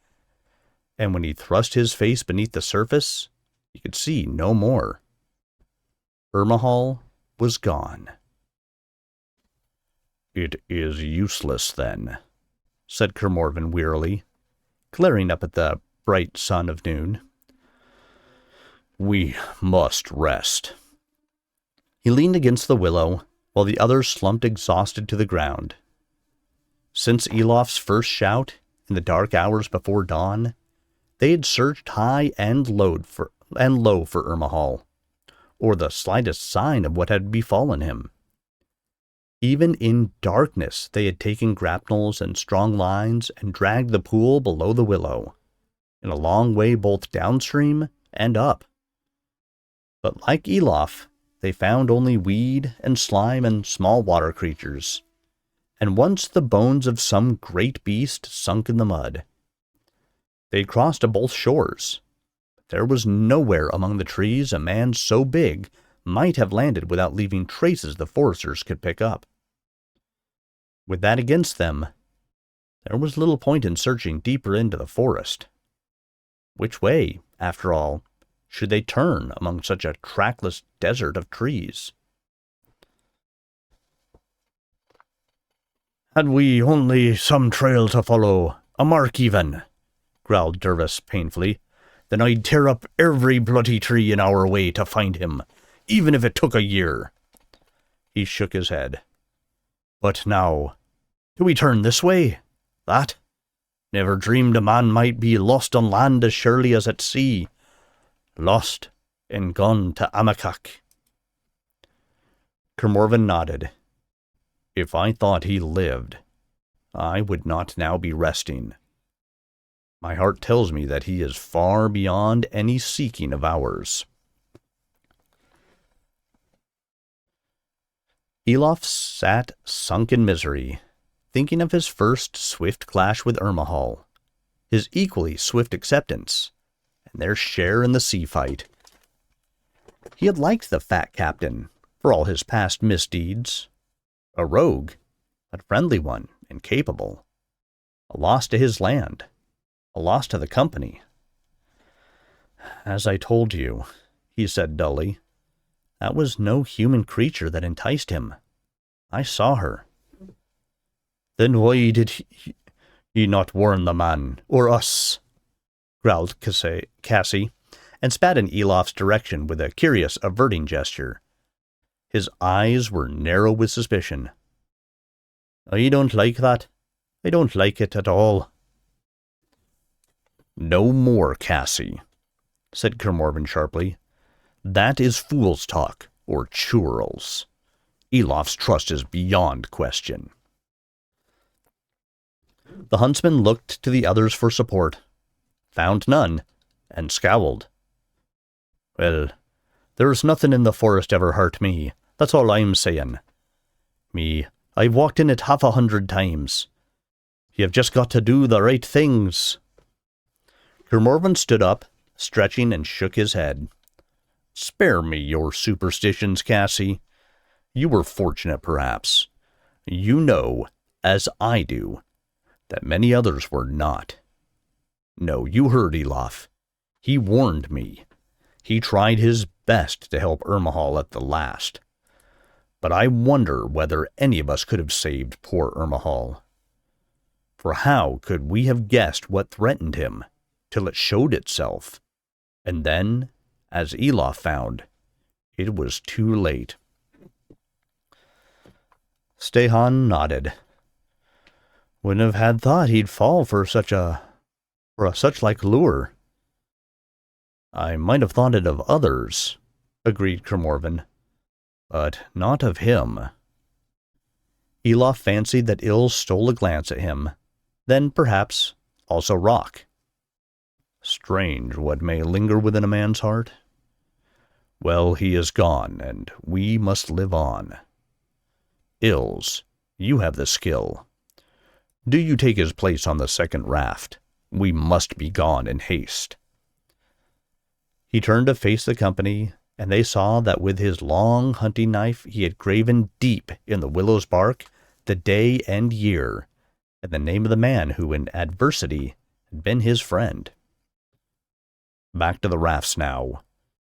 [SPEAKER 1] and when he thrust his face beneath the surface, he could see no more. Ermahal was gone. "It is useless, then," said Kermorven wearily, glaring up at the bright sun of noon. "We must rest." He leaned against the willow, while the others slumped exhausted to the ground. Since Elof's first shout, in the dark hours before dawn, They had searched high and low for Irma or the slightest sign of what had befallen him. Even in darkness they had taken grapnels and strong lines and dragged the pool below the willow, in a long way both downstream and up. But like Elof, they found only weed and slime and small water creatures, and once the bones of some great beast sunk in the mud. They had crossed to both shores, but there was nowhere among the trees a man so big might have landed without leaving traces the foresters could pick up. With that against them, there was little point in searching deeper into the forest. Which way, after all, should they turn among such a trackless desert of trees? "Had we only some trail to follow, a mark even," growled Dervis painfully, "then I'd tear up every bloody tree in our way to find him, even if it took a year." He shook his head. "But now, do we turn this way? That? Never dreamed a man might be lost on land as surely as at sea. Lost and gone to Amakak." Kermorvan nodded. "If I thought he lived, I would not now be resting. My heart tells me that he is far beyond any seeking of ours." Elof sat sunk in misery, thinking of his first swift clash with Irma, his equally swift acceptance, and their share in the sea fight. He had liked the fat captain, for all his past misdeeds. A rogue, but friendly one and capable. A loss to his land. A loss to the company. "As I told you," he said dully, "that was no human creature that enticed him. I saw her." "Then why did he not warn the man, or us?" growled Cassie, and spat in Elof's direction with a curious averting gesture. His eyes were narrow with suspicion. "I don't like that. I don't like it at all." "No more, Cassie," said Kermorvan sharply. "That is fool's talk, or churls. Elof's trust is beyond question." The huntsman looked to the others for support, found none, and scowled. "Well, there's nothing in the forest ever hurt me, that's all I'm saying. I've walked in it 100 times. You've just got to do the right things." Kermorvan stood up, stretching, and shook his head. "Spare me your superstitions, Cassie. You were fortunate, perhaps. You know, as I do, that many others were not. No, you heard Elof. He warned me. He tried his best to help Irma at the last. But I wonder whether any of us could have saved poor Irma. For how could we have guessed what threatened him, till it showed itself? And then, as Elof found, it was too late." Stehan nodded. "Wouldn't have had thought he'd fall for a such-like lure." "I might have thought it of others," agreed Kermorvan, "but not of him." Elof fancied that Il stole a glance at him, then, perhaps, also Rock. Strange what may linger within a man's heart. Well, he is gone, and we must live on. Ills, you have the skill. Do you take his place on the second raft. We must be gone in haste." He turned to face the company, and they saw that with his long hunting knife he had graven deep in the willow's bark the day and year, and the name of the man who in adversity had been his friend. "Back to the rafts now.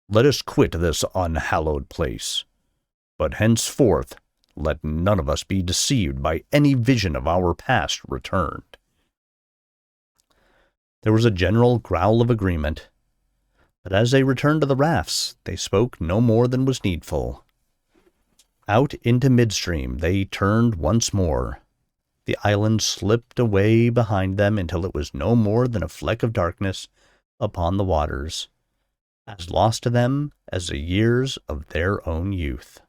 [SPEAKER 1] Let us quit this unhallowed place. But henceforth let none of us be deceived by any vision of our past returned." There was a general growl of agreement, but as they returned to the rafts, they spoke no more than was needful. Out into midstream they turned once more. The island slipped away behind them until it was no more than a fleck of darkness upon the waters, as lost to them as the years of their own youth.